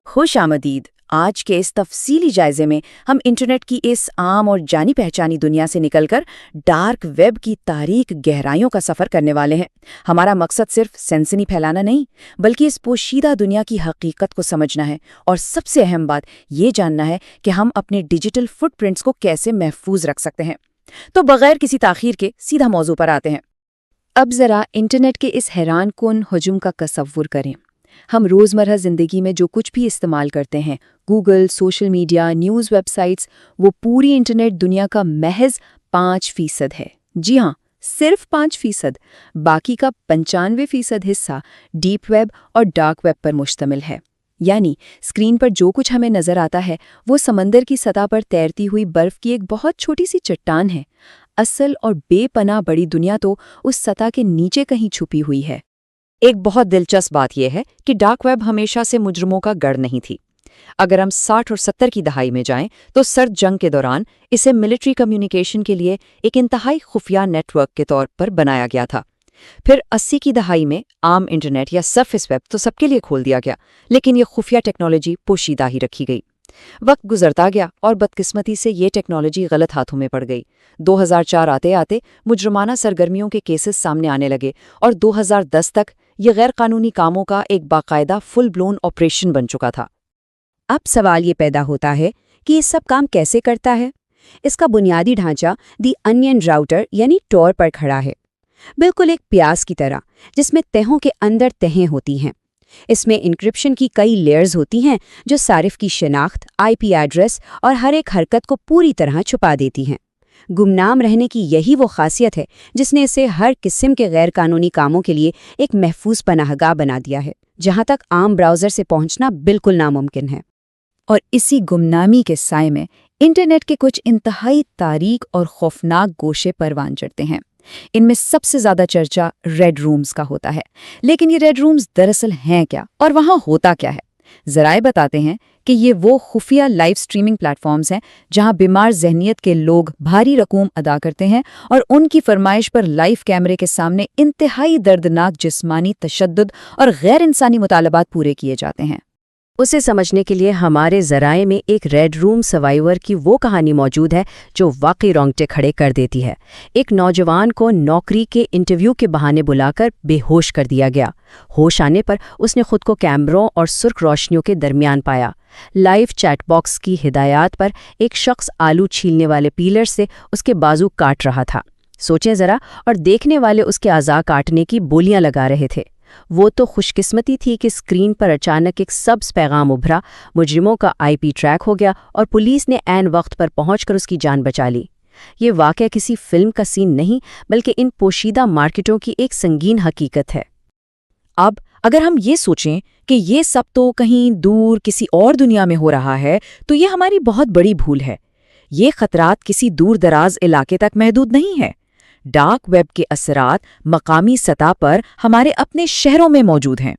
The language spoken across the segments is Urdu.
خوش آمدید۔ آج کے اس تفصیلی جائزے میں ہم انٹرنیٹ کی اس عام اور جانی پہچانی دنیا سے نکل کر ڈارک ویب کی تاریک گہرائیوں کا سفر کرنے والے ہیں۔ ہمارا مقصد صرف سنسنی پھیلانا نہیں، بلکہ اس پوشیدہ دنیا کی حقیقت کو سمجھنا ہے، اور سب سے اہم بات یہ جاننا ہے کہ ہم اپنے ڈیجیٹل فٹ پرنٹس کو کیسے محفوظ رکھ سکتے ہیں۔ تو بغیر کسی تاخیر کے سیدھا موضوع پر آتے ہیں۔ اب ذرا انٹرنیٹ کے اس حیران کن ہجوم کا تصور کریں۔ ہم روزمرہ زندگی میں جو کچھ بھی استعمال کرتے ہیں، Google, social media, news web sites, وہ پوری انٹرنیٹ دنیا کا محض 5% ہے۔ جی ہاں، صرف 5%۔ باقی کا 95% حصہ ڈیپ ویب اور ڈارک ویب پر مشتمل ہے۔ یعنی اسکرین پر جو کچھ ہمیں نظر آتا ہے وہ سمندر کی سطح پر تیرتی ہوئی برف کی ایک بہت چھوٹی سی چٹان ہے۔ اصل اور بے پناہ بڑی دنیا تو اس سطح کے نیچے کہیں چھپی ہوئی ہے۔ ایک بہت دلچسپ بات یہ ہے کہ ڈارک ویب ہمیشہ سے مجرموں کا گڑھ نہیں تھی۔ اگر ہم 60 اور 70 کی دہائی میں جائیں تو سرد جنگ کے دوران اسے ملٹری کمیونیکیشن کے لیے ایک انتہائی خفیہ نیٹ ورک کے طور پر بنایا گیا تھا۔ پھر 80 کی دہائی میں عام انٹرنیٹ یا سرفیس ویب تو سب کے لیے کھول دیا گیا، لیکن یہ خفیہ ٹیکنالوجی پوشیدہ ہی رکھی گئی۔ وقت گزرتا گیا اور بدقسمتی سے یہ ٹیکنالوجی غلط ہاتھوں میں پڑ گئی۔ 2004 آتے آتے مجرمانہ سرگرمیوں کے کیسز سامنے آنے لگے، اور 2010 تک یہ غیر قانونی کاموں کا ایک باقاعدہ فل بلون آپریشن بن چکا تھا۔ اب سوال یہ پیدا ہوتا ہے کہ یہ سب کام کیسے کرتا ہے؟ اس کا بنیادی ڈھانچہ دی انین راؤٹر یعنی ٹور پر کھڑا ہے، بالکل ایک پیاز کی طرح جس میں تہوں کے اندر تہیں ہوتی ہیں۔ اس میں انکرپشن کی کئی لیئرز ہوتی ہیں جو صارف کی شناخت، آئی پی ایڈریس اور ہر ایک حرکت کو پوری طرح چھپا دیتی ہیں۔ گمنام رہنے کی یہی وہ خاصیت ہے جس نے اسے ہر قسم کے غیر قانونی کاموں کے لیے ایک محفوظ پناہ گاہ بنا دیا ہے، جہاں تک عام براؤزر سے پہنچنا بالکل ناممکن ہے۔ اور اسی گمنامی کے سائے میں انٹرنیٹ کے کچھ انتہائی تاریک اور خوفناک گوشے پروان چڑھتے ہیں۔ ان میں سب سے زیادہ چرچا ریڈ رومز کا ہوتا ہے۔ لیکن یہ ریڈ رومز دراصل ہیں کیا، اور وہاں ہوتا کیا ہے؟ ذرائع بتاتے ہیں کہ یہ وہ خفیہ لائیو سٹریمنگ پلیٹ فارمز ہیں جہاں بیمار ذہنیت کے لوگ بھاری رقوم ادا کرتے ہیں اور ان کی فرمائش پر لائیو کیمرے کے سامنے انتہائی دردناک جسمانی تشدد اور غیر انسانی مطالبات پورے کیے جاتے ہیں۔ اسے سمجھنے کے لیے ہمارے ذرائع میں ایک ریڈ روم سروائیور کی وہ کہانی موجود ہے جو واقعی رونگٹے کھڑے کر دیتی ہے۔ ایک نوجوان کو نوکری کے انٹرویو کے بہانے بلا کر بے ہوش کر دیا گیا۔ ہوش آنے پر اس نے خود کو کیمروں اور سرخ روشنیوں کے درمیان پایا۔ لائیو چیٹ باکس کی ہدایات پر ایک شخص آلو چھیلنے والے پیلر سے اس کے بازو کاٹ رہا تھا۔ سوچیں ذرا، اور دیکھنے والے اس کے اعضاء کاٹنے کی بولیاں لگا رہے تھے۔ وہ تو خوش قسمتی تھی کہ اسکرین پر اچانک ایک سبز پیغام ابھرا، مجرموں کا آئی پی ٹریک ہو گیا اور پولیس نے عین وقت پر پہنچ کر اس کی جان بچا لی۔ یہ واقعہ کسی فلم کا سین نہیں، بلکہ ان پوشیدہ مارکیٹوں کی ایک سنگین حقیقت ہے۔ اب اگر ہم یہ سوچیں کہ یہ سب تو کہیں دور کسی اور دنیا میں ہو رہا ہے، تو یہ ہماری بہت بڑی بھول ہے۔ یہ خطرات کسی دور دراز علاقے تک محدود نہیں ہے۔ ڈارک ویب کے اثرات مقامی سطح پر ہمارے اپنے شہروں میں موجود ہیں۔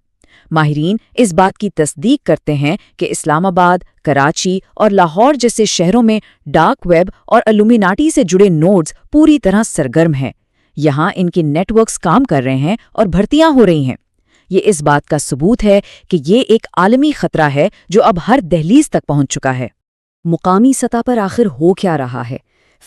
ماہرین اس بات کی تصدیق کرتے ہیں کہ اسلام آباد، کراچی اور لاہور جیسے شہروں میں ڈارک ویب اور الومیناٹی سے جڑے نوڈز پوری طرح سرگرم ہیں۔ یہاں ان کے نیٹ ورکس کام کر رہے ہیں اور بھرتیاں ہو رہی ہیں۔ یہ اس بات کا ثبوت ہے کہ یہ ایک عالمی خطرہ ہے جو اب ہر دہلیز تک پہنچ چکا ہے۔ مقامی سطح پر آخر ہو کیا رہا ہے؟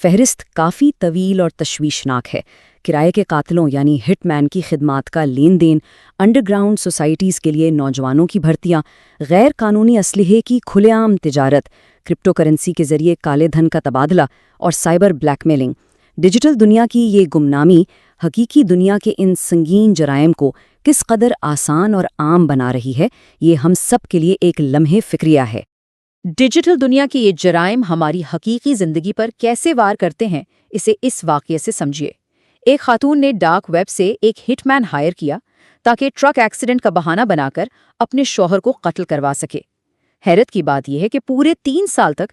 فہرست کافی طویل اور تشویشناک ہے۔ کرائے کے قاتلوں یعنی ہٹ مین کی خدمات کا لین دین، انڈر گراؤنڈ سوسائٹیز کے لیے نوجوانوں کی بھرتیاں، غیر قانونی اسلحے کی کھلے عام تجارت، کرپٹو کرنسی کے ذریعے کالے دھن کا تبادلہ اور سائبر بلیک میلنگ۔ ڈیجیٹل دنیا کی یہ گمنامی حقیقی دنیا کے ان سنگین جرائم کو کس قدر آسان اور عام بنا رہی ہے، یہ ہم سب کے لیے ایک لمحے فکریہ ہے۔ ڈیجیٹل دنیا کے یہ جرائم ہماری حقیقی زندگی پر کیسے وار کرتے ہیں، اسے اس واقعے سے سمجھیے۔ ایک خاتون نے ڈارک ویب سے ایک ہٹ مین ہائر کیا تاکہ ٹرک ایکسیڈنٹ کا بہانہ بنا کر اپنے شوہر کو قتل کروا سکے۔ حیرت کی بات یہ ہے کہ پورے 3 سال تک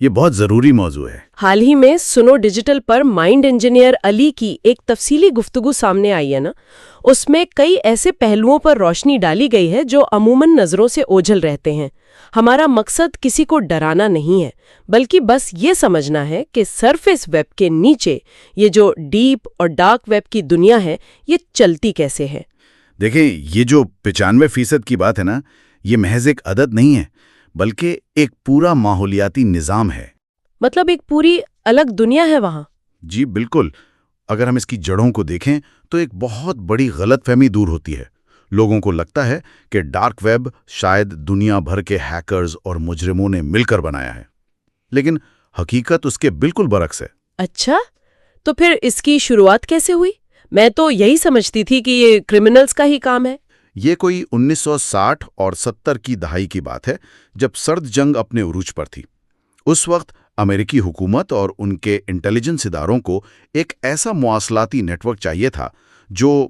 یہ بہت ضروری موضوع ہے۔ حال ہی میں سنو ڈیجیٹل پر مائنڈ انجینئر علی کی ایک تفصیلی گفتگو سامنے آئی ہے نا، اس میں کئی ایسے پہلوؤں پر روشنی ڈالی گئی ہے جو عموماً نظروں سے اوجھل رہتے ہیں۔ ہمارا مقصد کسی کو ڈرانا نہیں ہے، بلکہ بس یہ سمجھنا ہے کہ سرفیس ویب کے نیچے یہ جو ڈیپ اور ڈارک ویب کی دنیا ہے، یہ چلتی کیسے ہے۔ دیکھیں، یہ جو 95% کی بات ہے نا، یہ محض ایک عدد نہیں ہے، بلکہ ایک پورا ماحولیاتی نظام ہے۔ مطلب ایک پوری الگ دنیا ہے وہاں۔ جی بالکل، اگر ہم اس کی جڑوں کو دیکھیں تو ایک بہت بڑی غلط فہمی دور ہوتی ہے۔ لوگوں کو لگتا ہے کہ ڈارک ویب شاید دنیا بھر کے ہیکرز اور مجرموں نے مل کر بنایا ہے، لیکن حقیقت اس کے بالکل برعکس ہے۔ اچھا، تو پھر اس کی شروعات کیسے ہوئی؟ میں تو یہی سمجھتی تھی کہ یہ کرمنلز کا ہی کام ہے۔ یہ کوئی 1960 اور 70 کی دہائی کی بات ہے، جب سرد جنگ اپنے عروج پر تھی۔ اس وقت امریکی حکومت اور ان کے انٹیلیجنس اداروں کو ایک ایسا مواصلاتی نیٹ ورک چاہیے تھا جو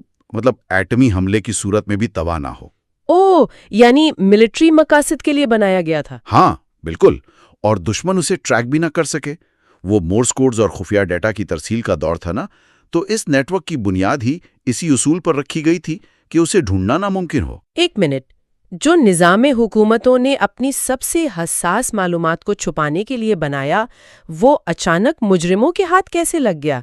ایٹمی حملے کی صورت میں بھی تباہ نہ ہو۔ اوہ، یعنی ملٹری مقاصد کے لیے بنایا گیا تھا۔ ہاں بالکل، اور دشمن اسے ٹریک بھی نہ کر سکے۔ وہ مورس کوڈز اور خفیہ ڈیٹا کی ترسیل کا دور تھا نا، تو اس نیٹ ورک کی بنیاد ہی اسی اصول پر رکھی گئی تھی کہ اسے ڈھونڈنا ناممکن ہو۔ ایک منٹ، جو نظام حکومتوں نے اپنی سب سے حساس معلومات کو چھپانے کے لیے بنایا، وہ اچانک مجرموں کے ہاتھ کیسے لگ گیا؟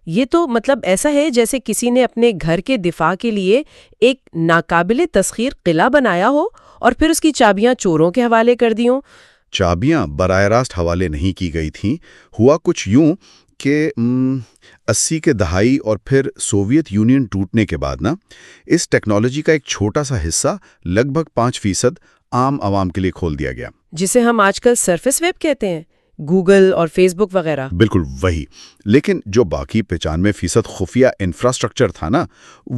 یہ تو ایسا ہے جیسے کسی نے اپنے گھر کے دفاع کے لیے ایک ناقابل تسخیر قلعہ بنایا ہو اور پھر اس کی چابیاں چوروں کے حوالے کر دی ہوں۔ چابیاں براہ راست حوالے نہیں کی گئی تھیں، ہوا کچھ یوں کہ 80 کے دہائی اور پھر سوویت یونین ٹوٹنے کے بعد نا، اس ٹیکنالوجی کا ایک چھوٹا سا حصہ لگ بھگ 5% عام عوام کے لیے کھول دیا گیا، جسے ہم آج کل سرفیس ویب کہتے ہیں، گوگل اور فیس بک وغیرہ۔ بالکل وہی، لیکن جو باقی 95% خفیہ انفراسٹرکچر تھا نا،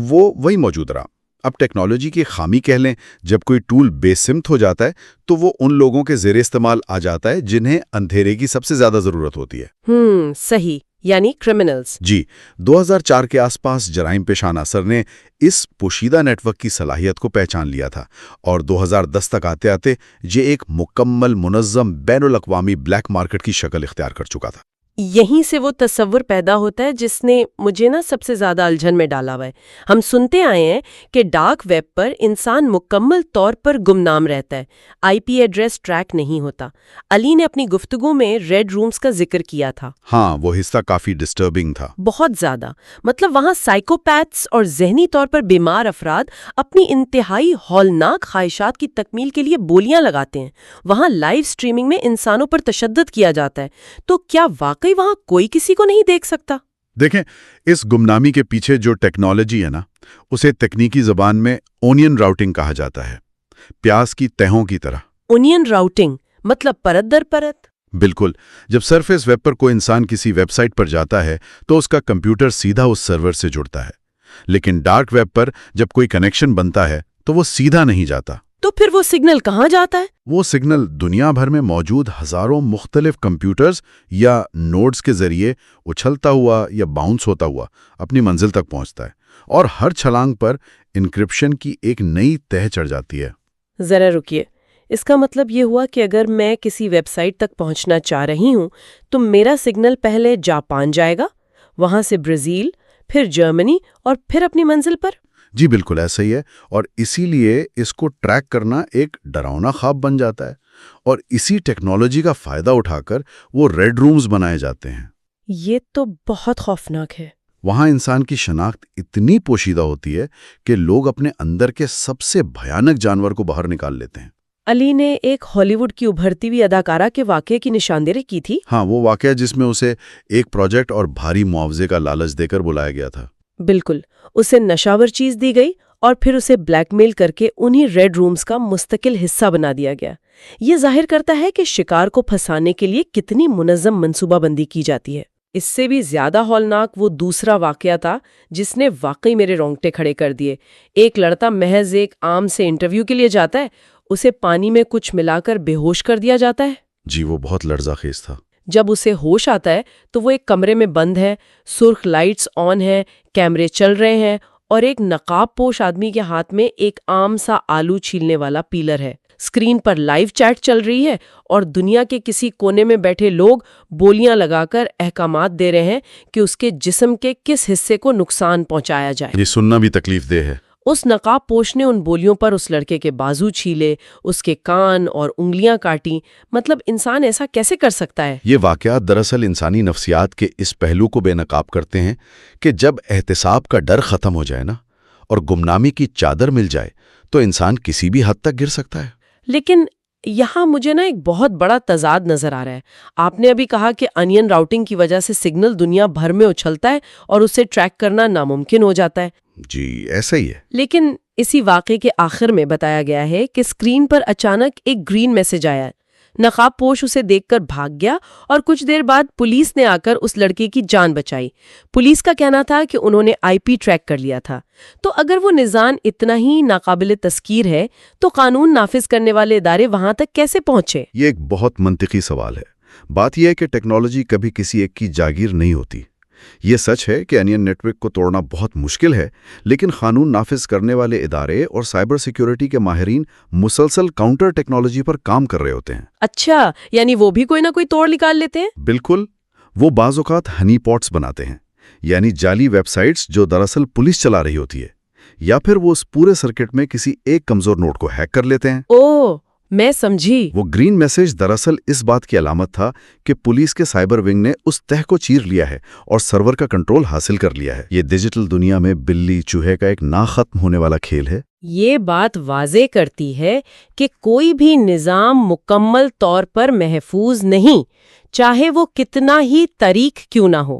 وہ وہی موجود رہا۔ اب ٹیکنالوجی کی خامی کہہ لیں، جب کوئی ٹول بے سمت ہو جاتا ہے تو وہ ان لوگوں کے زیر استعمال آ جاتا ہے جنہیں اندھیرے کی سب سے زیادہ ضرورت ہوتی ہے۔ صحیح، یعنی کرمنلز۔ جی، 2004 کے آس پاس جرائم پیشہ عناصر نے اس پوشیدہ نیٹ ورک کی صلاحیت کو پہچان لیا تھا، اور 2010 تک آتے آتے یہ ایک مکمل منظم بین الاقوامی بلیک مارکیٹ کی شکل اختیار کر چکا تھا۔ یہیں سے وہ تصور پیدا ہوتا ہے جس نے مجھے سب سے زیادہ الجھن میں ڈالا ہوا ہے۔ ہم سنتے آئے ہیں کہ ڈارک ویب پر انسان مکمل طور پر گمنام رہتا ہے، آئی پی ایڈریس ٹریک نہیں ہوتا۔ علی نے اپنی گفتگو میں ریڈ رومز کا ذکر کیا تھا۔ ہاں، وہ حصہ کافی ڈسٹربنگ تھا۔ بہت زیادہ، وہاں سائیکوپیتھس اور ذہنی طور پر بیمار افراد اپنی انتہائی ہولناک خواہشات کی تکمیل کے لیے بولیاں لگاتے ہیں۔ وہاں لائیو سٹریمنگ میں انسانوں پر تشدد کیا جاتا ہے۔ تو کیا واقعی وہاں کوئی کسی کو نہیں دیکھ سکتا؟ دیکھیں، اس گمنامی کے پیچھے جو ٹیکنالوجی ہے نا، اسے تکنیکی زبان میں اونین راؤٹنگ کہا جاتا ہے، پیاز کی تہوں کی طرح۔ اونین راؤٹنگ پرت در پرت؟ بالکل، جب سرفیس ویب پر کوئی انسان کسی ویب سائٹ پر جاتا ہے تو اس کا کمپیوٹر سیدھا اس سرور سے جڑتا ہے، لیکن ڈارک ویب پر جب کوئی کنیکشن بنتا ہے تو وہ سیدھا نہیں جاتا۔ تو پھر وہ سگنل کہاں جاتا ہے؟ وہ سگنل دنیا بھر میں موجود ہزاروں مختلف کمپیوٹرز یا نوڈز کے ذریعے اچھلتا ہوا یا باؤنس ہوتا ہوا اپنی منزل تک پہنچتا ہے، اور ہر چھلانگ پر انکرپشن کی ایک نئی تہہ چڑھ جاتی ہے۔ ذرا رکیے، اس کا مطلب یہ ہوا کہ اگر میں کسی ویب سائٹ تک پہنچنا چاہ رہی ہوں تو میرا سگنل پہلے جاپان جائے گا، وہاں سے برازیل، پھر جرمنی اور پھر اپنی منزل پر؟ جی بالکل ایسا ہی ہے، اور اسی لیے اس کو ٹریک کرنا ایک ڈراؤنا خواب بن جاتا ہے، اور اسی ٹیکنالوجی کا فائدہ اٹھا کر وہ ریڈ رومز بنائے جاتے ہیں۔ یہ تو بہت خوفناک ہے۔ وہاں انسان کی شناخت اتنی پوشیدہ ہوتی ہے کہ لوگ اپنے اندر کے سب سے بھیانک جانور کو باہر نکال لیتے ہیں۔ علی نے ایک ہالی ووڈ کی ابھرتی ہوئی اداکارہ کے واقعے کی نشاندہی کی تھی۔ ہاں، وہ واقعہ جس میں اسے ایک پروجیکٹ اور بھاری معاوضے کا لالچ دے کر بلایا گیا تھا۔ بالکل، اسے نشاور چیز دی گئی اور پھر اسے بلیک میل کر کے انہی ریڈ رومز کا مستقل حصہ بنا دیا گیا۔ یہ ظاہر کرتا ہے کہ شکار کو پھنسانے کے لیے کتنی منظم منصوبہ بندی کی جاتی ہے۔ اس سے بھی زیادہ ہولناک وہ دوسرا واقعہ تھا جس نے واقعی میرے رونگٹے کھڑے کر دیے۔ ایک لڑکا محض ایک عام سے انٹرویو کے لیے جاتا ہے، اسے پانی میں کچھ ملا کر بے ہوش کر دیا جاتا ہے۔ جی، وہ بہت لرزہ خیز تھا۔ جب اسے ہوش آتا ہے تو وہ ایک کمرے میں بند ہے، سرخ لائٹس آن ہیں، کیمرے چل رہے ہیں، اور ایک نقاب پوش آدمی کے ہاتھ میں ایک عام سا آلو چھیلنے والا پیلر ہے۔ اسکرین پر لائیو چیٹ چل رہی ہے اور دنیا کے کسی کونے میں بیٹھے لوگ بولیاں لگا کر احکامات دے رہے ہیں کہ اس کے جسم کے کس حصے کو نقصان پہنچایا جائے۔ یہ سننا بھی تکلیف دہ ہے۔ اس نقاب پوش نے ان بولیوں پر اس لڑکے کے بازو چھیلے، اس کے کان اور انگلیاں کاٹیں۔ مطلب انسان ایسا کیسے کر سکتا ہے؟ یہ واقعات دراصل انسانی نفسیات کے اس پہلو کو بے نقاب کرتے ہیں کہ جب احتساب کا ڈر ختم ہو جائے نا اور گمنامی کی چادر مل جائے تو انسان کسی بھی حد تک گر سکتا ہے۔ لیکن یہاں مجھے ایک بہت بڑا تضاد نظر آ رہا ہے۔ آپ نے ابھی کہا کہ انین راؤٹنگ کی وجہ سے سگنل دنیا بھر میں اچھلتا ہے اور اسے ٹریک کرنا ناممکن ہو جاتا ہے۔ جی ایسا ہی ہے۔ لیکن اسی واقعے کے آخر میں بتایا گیا ہے کہ اسکرین پر اچانک ایک گرین میسج آیا ہے۔ نقاب پوش اسے دیکھ کر بھاگ گیا اور کچھ دیر بعد پولیس نے آ کر اس لڑکے کی جان بچائی۔ پولیس کا کہنا تھا کہ انہوں نے آئی پی ٹریک کر لیا تھا۔ تو اگر وہ نظام اتنا ہی ناقابل تذکیر ہے تو قانون نافذ کرنے والے ادارے وہاں تک کیسے پہنچے؟ یہ ایک بہت منطقی سوال ہے۔ بات یہ ہے کہ ٹیکنالوجی کبھی کسی ایک کی جاگیر نہیں ہوتی۔ یہ سچ ہے کہ انین نیٹ ورک کو توڑنا بہت مشکل ہے، لیکن قانون نافذ کرنے والے ادارے اور سائبر سیکیورٹی کے ماہرین مسلسل کاؤنٹر ٹیکنالوجی پر کام کر رہے ہوتے ہیں۔ اچھا، یعنی وہ بھی کوئی نہ کوئی توڑ نکال لیتے ہیں؟ بالکل، وہ بعض اوقات ہنی پاٹس بناتے ہیں، یعنی جعلی ویب سائٹس جو دراصل پولیس چلا رہی ہوتی ہے، یا پھر وہ اس پورے سرکٹ میں کسی ایک کمزور نوڈ کو ہیک کر لیتے ہیں۔ اوہ، میں سمجھی۔ وہ گرین میسج دراصل اس بات کی علامت تھا کہ پولیس کے سائبر ونگ نے اس تہہ کو چیر لیا ہے اور سرور کا کنٹرول حاصل کر لیا ہے۔ یہ ڈیجیٹل دنیا میں بلی چوہے کا ایک نہ ختم ہونے والا کھیل ہے۔ یہ بات واضح کرتی ہے کہ کوئی بھی نظام مکمل طور پر محفوظ نہیں، چاہے وہ کتنا ہی طریق کیوں نہ ہو۔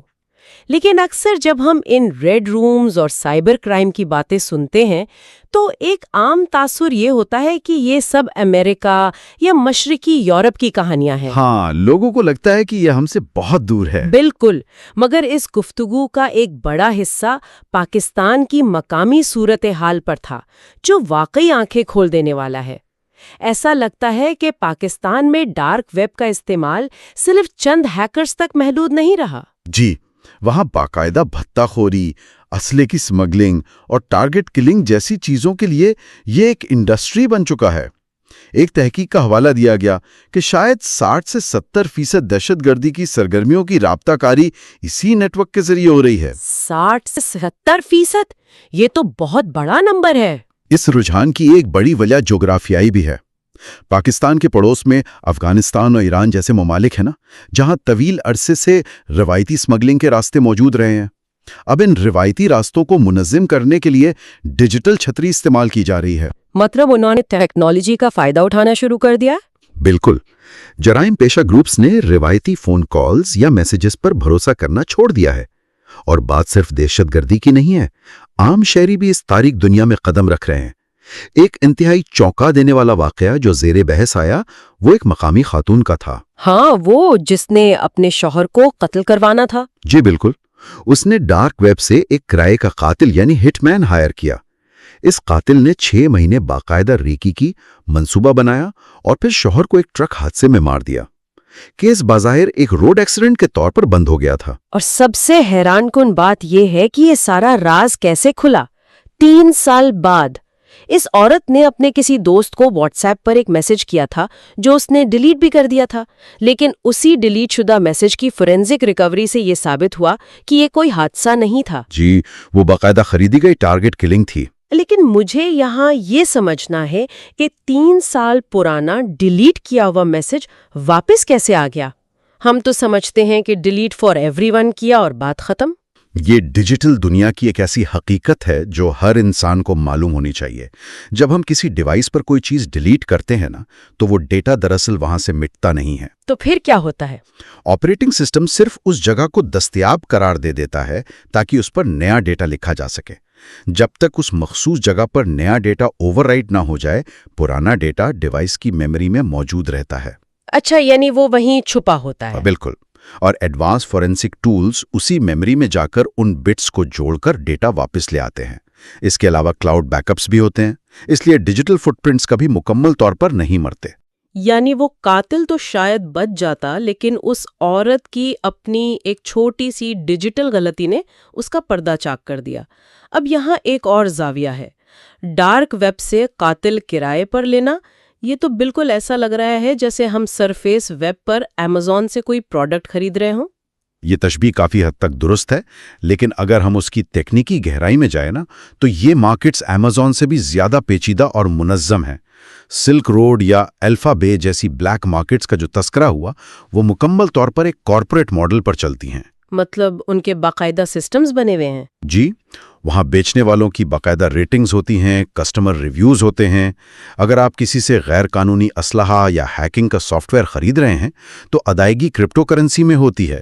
لیکن اکثر جب ہم ان ریڈ رومز اور سائبر کرائم کی باتیں سنتے ہیں تو ایک عام تاثر یہ ہوتا ہے کہ یہ سب امریکہ یا مشرقی یورپ کی کہانیاں ہیں۔ ہاں، لوگوں کو لگتا ہے کہ یہ ہم سے بہت دور ہے۔ بالکل، مگر اس گفتگو کا ایک بڑا حصہ پاکستان کی مقامی صورتحال پر تھا، جو واقعی آنکھیں کھول دینے والا ہے۔ ایسا لگتا ہے کہ پاکستان میں ڈارک ویب کا استعمال صرف چند ہیکرز تک محدود نہیں رہا۔ جی، وہاں باقاعدہ بھتہ خوری، اسلحے کی سمگلنگ اور ٹارگٹ کلنگ جیسی چیزوں کے لیے یہ ایک انڈسٹری بن چکا ہے۔ ایک تحقیق کا حوالہ دیا گیا کہ شاید 60 سے 70% دہشت گردی کی سرگرمیوں کی رابطہ کاری اسی نیٹ ورک کے ذریعے ہو رہی ہے۔ 60 سے 70%؟ یہ تو بہت بڑا نمبر ہے۔ اس رجحان کی ایک بڑی وجہ جغرافیائی بھی ہے۔ پاکستان کے پڑوس میں افغانستان اور ایران جیسے ممالک ہیں نا، جہاں طویل عرصے سے روایتی سمگلنگ کے راستے موجود رہے ہیں۔ اب ان روایتی راستوں کو منظم کرنے کے لیے ڈیجیٹل چھتری استعمال کی جا رہی ہے۔ مطلب انہوں نے ٹیکنالوجی کا فائدہ اٹھانا شروع کر دیا؟ بالکل، جرائم پیشہ گروپس نے روایتی فون کالز یا میسیجز پر بھروسہ کرنا چھوڑ دیا ہے۔ اور بات صرف دہشت گردی کی نہیں ہے، عام شہری بھی اس تاریک دنیا میں قدم رکھ رہے ہیں۔ ایک انتہائی چونکا دینے والا واقعہ جو زیر بحث آیا وہ ایک مقامی خاتون کا تھا۔ ہاں، وہ جس نے اپنے شوہر کو قتل کروانا تھا۔ جی بالکل، اس نے ڈارک ویب سے ایک کرائے کا قاتل یعنی ہٹ مین ہائر کیا۔ اس قاتل نے 6 مہینے باقاعدہ ریکی کی، منصوبہ بنایا اور پھر شوہر کو ایک ٹرک حادثے میں مار دیا۔ کیس بظاہر ایک روڈ ایکسیڈنٹ کے طور پر بند ہو گیا تھا۔ اور سب سے حیران کن بات یہ ہے کہ یہ سارا راز کیسے کھلا؟ 3 سال بعد اس عورت نے اپنے کسی دوست کو واٹس ایپ پر ایک میسج کیا تھا جو اس نے ڈیلیٹ بھی کر دیا تھا، لیکن اسی ڈیلیٹ شدہ میسج کی فورینزک ریکوری سے یہ ثابت ہوا کہ یہ کوئی حادثہ نہیں تھا۔ جی، وہ باقاعدہ خریدی گئی ٹارگٹ کلنگ تھی۔ لیکن مجھے یہاں یہ سمجھنا ہے کہ 3 سال پرانا ڈیلیٹ کیا ہوا میسج واپس کیسے آ گیا؟ ہم تو سمجھتے ہیں کہ ڈیلیٹ فار ایوری ون کیا اور بات ختم۔ یہ ڈیجیٹل دنیا کی ایک ایسی حقیقت ہے جو ہر انسان کو معلوم ہونی چاہیے۔ جب ہم کسی ڈیوائس پر کوئی چیز ڈیلیٹ کرتے ہیں نا، تو وہ ڈیٹا دراصل وہاں سے مٹتا نہیں ہے۔ تو پھر کیا ہوتا ہے؟ آپریٹنگ سسٹم صرف اس جگہ کو دستیاب قرار دے دیتا ہے تاکہ اس پر نیا ڈیٹا لکھا جا سکے۔ جب تک اس مخصوص جگہ پر نیا ڈیٹا اوور رائٹ نہ ہو جائے، پرانا ڈیٹا ڈیوائس کی میموری میں موجود رہتا ہے۔ اچھا، یعنی وہ وہیں چھپا ہوتا ہے۔ بالکل، اور ایڈوانس فورینسک ٹولز اسی میموری میں جا کر ان بٹس کو جوڑ کر ڈیٹا واپس لے آتے ہیں۔ اس کے علاوہ کلاؤڈ بیک اپس بھی ہوتے ہیں، اس لیے ڈیجیٹل فٹ پرنٹس کبھی مکمل طور پر نہیں مرتے۔ یعنی وہ قاتل تو شاید بچ جاتا، لیکن اس عورت کی اپنی ایک چھوٹی سی ڈیجیٹل غلطی نے اس کا پردہ چاک کر دیا۔ اب یہاں ایک اور زاویہ ہے، ڈارک ویب سے قاتل کرائے پر لینا یہ تو بالکل ایسا لگ رہا ہے جیسے ہم سرفیس ویب پر Amazon سے کوئی پروڈکٹ خرید رہے ہوں۔ یہ تشبیہ کافی حد تک درست ہے، لیکن اگر ہم اس کی تکنیکی گہرائی میں جائیں نا تو یہ مارکیٹس Amazon سے بھی زیادہ پیچیدہ اور منظم ہیں۔ سلک روڈ یا الفا بے جیسی بلیک مارکیٹس کا جو تذکرہ ہوا وہ مکمل طور پر ایک کارپوریٹ ماڈل پر چلتی ہیں۔ مطلب ان کے باقاعدہ سسٹمز بنے ہوئے ہیں؟ جی، وہاں بیچنے والوں کی باقاعدہ ریٹنگز ہوتی ہیں، کسٹمر ریویوز ہوتے ہیں۔ اگر آپ کسی سے غیر قانونی اسلحہ یا ہیکنگ کا سافٹ ویئر خرید رہے ہیں تو ادائیگی کرپٹو کرنسی میں ہوتی ہے،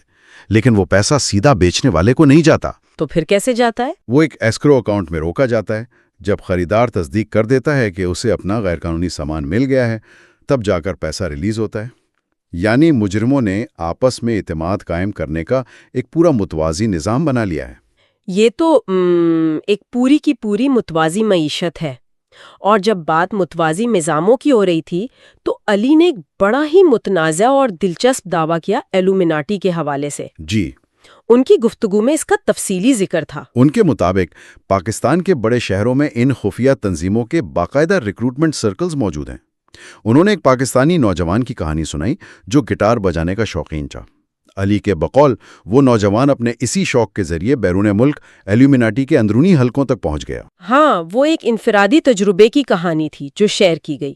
لیکن وہ پیسہ سیدھا بیچنے والے کو نہیں جاتا۔ تو پھر کیسے جاتا ہے؟ وہ ایک ایسکرو اکاؤنٹ میں روکا جاتا ہے۔ جب خریدار تصدیق کر دیتا ہے کہ اسے اپنا غیر قانونی سامان مل گیا ہے، تب جا کر پیسہ ریلیز ہوتا ہے۔ یعنی مجرموں نے آپس میں اعتماد قائم کرنے کا ایک پورا متوازی نظام بنا لیا ہے۔ یہ تو ایک پوری کی پوری متوازی معیشت ہے۔ اور جب بات متوازی نظاموں کی ہو رہی تھی تو علی نے ایک بڑا ہی متنازع اور دلچسپ دعویٰ کیا ایلومیناٹی کے حوالے سے۔ جی، ان کی گفتگو میں اس کا تفصیلی ذکر تھا۔ ان کے مطابق پاکستان کے بڑے شہروں میں ان خفیہ تنظیموں کے باقاعدہ ریکروٹمنٹ سرکلز موجود ہیں۔ انہوں نے ایک پاکستانی نوجوان کی کہانی سنائی جو گٹار بجانے کا شوقین تھا۔ علی کے بقول وہ نوجوان اپنے اسی شوق کے ذریعے بیرون ملک ایلومیناٹی کے اندرونی حلقوں تک پہنچ گیا۔ ہاں، وہ ایک انفرادی تجربے کی کہانی تھی جو شیئر کی گئی۔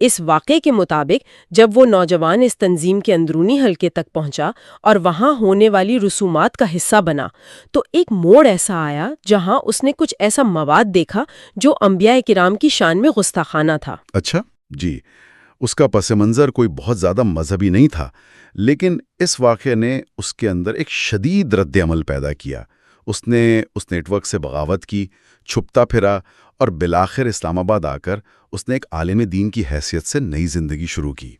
اس واقعے کے مطابق جب وہ نوجوان اس تنظیم کے اندرونی حلقے تک پہنچا اور وہاں ہونے والی رسومات کا حصہ بنا تو ایک موڑ ایسا آیا جہاں اس نے کچھ ایسا مواد دیکھا جو انبیاء کرام کی شان میں گستاخانہ تھا۔ اچھا، جی، اس کا پس منظر کوئی بہت زیادہ مذہبی نہیں تھا، لیکن اس واقعے نے اس کے اندر ایک شدید رد عمل پیدا کیا۔ اس نے اس نیٹ ورک سے بغاوت کی، چھپتا پھرا، اور بالآخر اسلام آباد آ کر اس نے ایک عالم دین کی حیثیت سے نئی زندگی شروع کی۔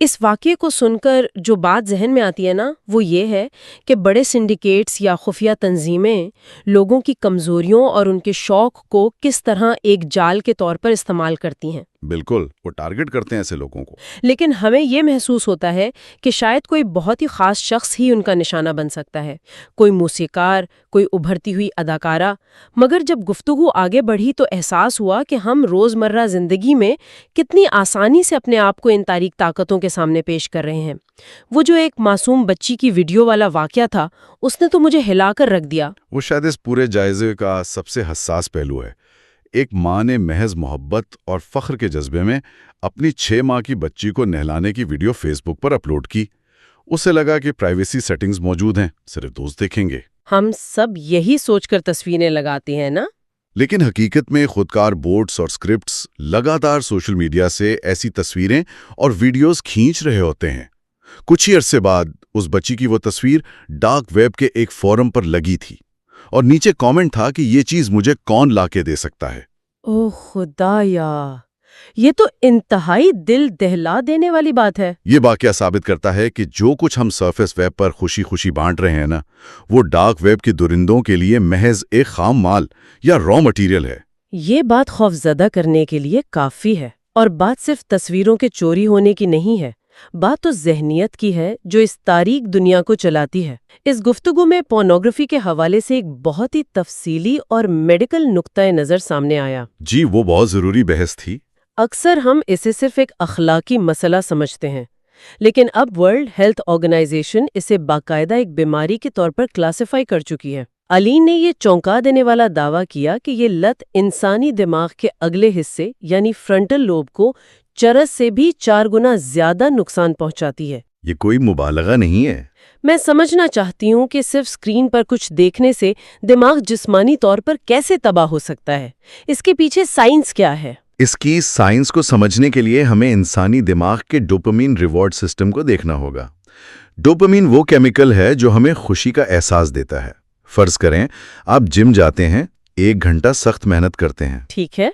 اس واقعے کو سن کر جو بات ذہن میں آتی ہے نا وہ یہ ہے کہ بڑے سنڈیکیٹس یا خفیہ تنظیمیں لوگوں کی کمزوریوں اور ان کے شوق کو کس طرح ایک جال کے طور پر استعمال کرتی ہیں۔ بالکل، وہ ٹارگٹ کرتے ہیں ایسے لوگوں کو۔ لیکن ہمیں یہ محسوس ہوتا ہے کہ شاید کوئی بہت ہی خاص شخص ہی ان کا نشانہ بن سکتا ہے، کوئی موسیقار، کوئی ابھرتی ہوئی اداکارہ۔ مگر جب گفتگو آگے بڑھی تو احساس ہوا کہ ہم روزمرہ زندگی میں کتنی آسانی سے اپنے آپ کو ان تاریک طاقتوں کے سامنے پیش کر رہے ہیں۔ وہ جو ایک معصوم بچی کی ویڈیو والا واقعہ تھا اس نے تو مجھے ہلا کر رکھ دیا۔ وہ شاید اس پورے جائزے کا سب سے حساس پہلو ہے۔ ایک ماں نے محض محبت اور فخر کے جذبے میں اپنی 6 ماہ کی بچی کو نہلانے کی ویڈیو فیس بک پر اپلوڈ کی۔ اسے لگا کہ پرائیویسی سیٹنگز موجود ہیں، صرف دوست دیکھیں گے۔ ہم سب یہی سوچ کر تصویریں لگاتے ہیں نا؟ لیکن حقیقت میں خودکار بورڈز اور اسکرپٹس لگاتار سوشل میڈیا سے ایسی تصویریں اور ویڈیوز کھینچ رہے ہوتے ہیں۔ کچھ ہی عرصے بعد اس بچی کی وہ تصویر ڈارک ویب کے ایک فورم پر لگی تھی اور نیچے کامنٹ تھا کہ یہ چیز مجھے کون لا کے دے سکتا ہے۔ اوہ خدایا، یہ تو انتہائی دل دہلا دینے والی بات ہے۔ یہ واقعہ ثابت کرتا ہے کہ جو کچھ ہم سرفیس ویب پر خوشی خوشی بانٹ رہے ہیں نا، وہ ڈارک ویب کے درندوں کے لیے محض ایک خام مال یا را مٹیریل ہے۔ یہ بات خوفزدہ کرنے کے لیے کافی ہے، اور بات صرف تصویروں کے چوری ہونے کی نہیں ہے، بات تو ذہنیت کی ہے جو اس تاریک دنیا کو چلاتی ہے۔ اس گفتگو میں پورنوگرافی کے حوالے سے ایک بہت ہی تفصیلی اور میڈیکل نقطۂ نظر سامنے آیا۔ جی، وہ بہت ضروری بحث تھی۔ اکثر ہم اسے صرف ایک اخلاقی مسئلہ سمجھتے ہیں، لیکن اب ورلڈ ہیلتھ آرگنائزیشن اسے باقاعدہ ایک بیماری کے طور پر کلاسیفائی کر چکی ہے۔ علی نے یہ چونکا دینے والا دعویٰ کیا کہ یہ لت انسانی دماغ کے اگلے حصے یعنی فرنٹل لوب کو چرس سے بھی 4 گنا زیادہ نقصان پہنچاتی ہے۔ یہ کوئی مبالغہ نہیں ہے۔ میں سمجھنا چاہتی ہوں کہ صرف اسکرین پر کچھ دیکھنے سے دماغ جسمانی طور پر کیسے تباہ ہو سکتا ہے۔ اس کے پیچھے سائنس کیا ہے؟ اس کی سائنس کو سمجھنے کے لیے ہمیں انسانی دماغ کے ڈوپامین ریوارڈ سسٹم کو دیکھنا ہوگا۔ ڈوپامین وہ کیمیکل ہے جو ہمیں خوشی کا احساس دیتا ہے۔ فرض کریں آپ جم جاتے ہیں، 1 گھنٹہ سخت محنت کرتے ہیں۔ ٹھیک ہے۔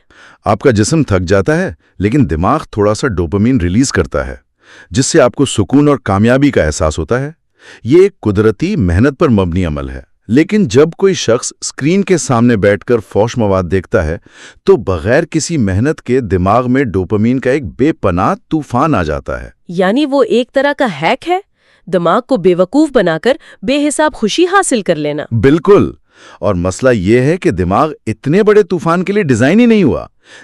آپ کا جسم تھک جاتا ہے، لیکن دماغ تھوڑا سا ڈوپامین ریلیز کرتا ہے، جس سے آپ کو سکون اور کامیابی کا احساس ہوتا ہے۔ یہ ایک قدرتی محنت پر مبنی عمل ہے۔ لیکن جب کوئی شخص اسکرین کے سامنے بیٹھ کر فوش مواد دیکھتا ہے تو بغیر کسی محنت کے دماغ میں ڈوپامین کا ایک بے پناہ طوفان آ جاتا ہے۔ یعنی وہ ایک طرح کا ہیک ہے، دماغ کو بے وقوف بنا کر بے حساب خوشی حاصل کر لینا۔ بالکل، اور مسئلہ یہ ہے کہ دماغ اتنے بڑے طوفان کے لیے ڈیزائن ہی نہیں ہوا۔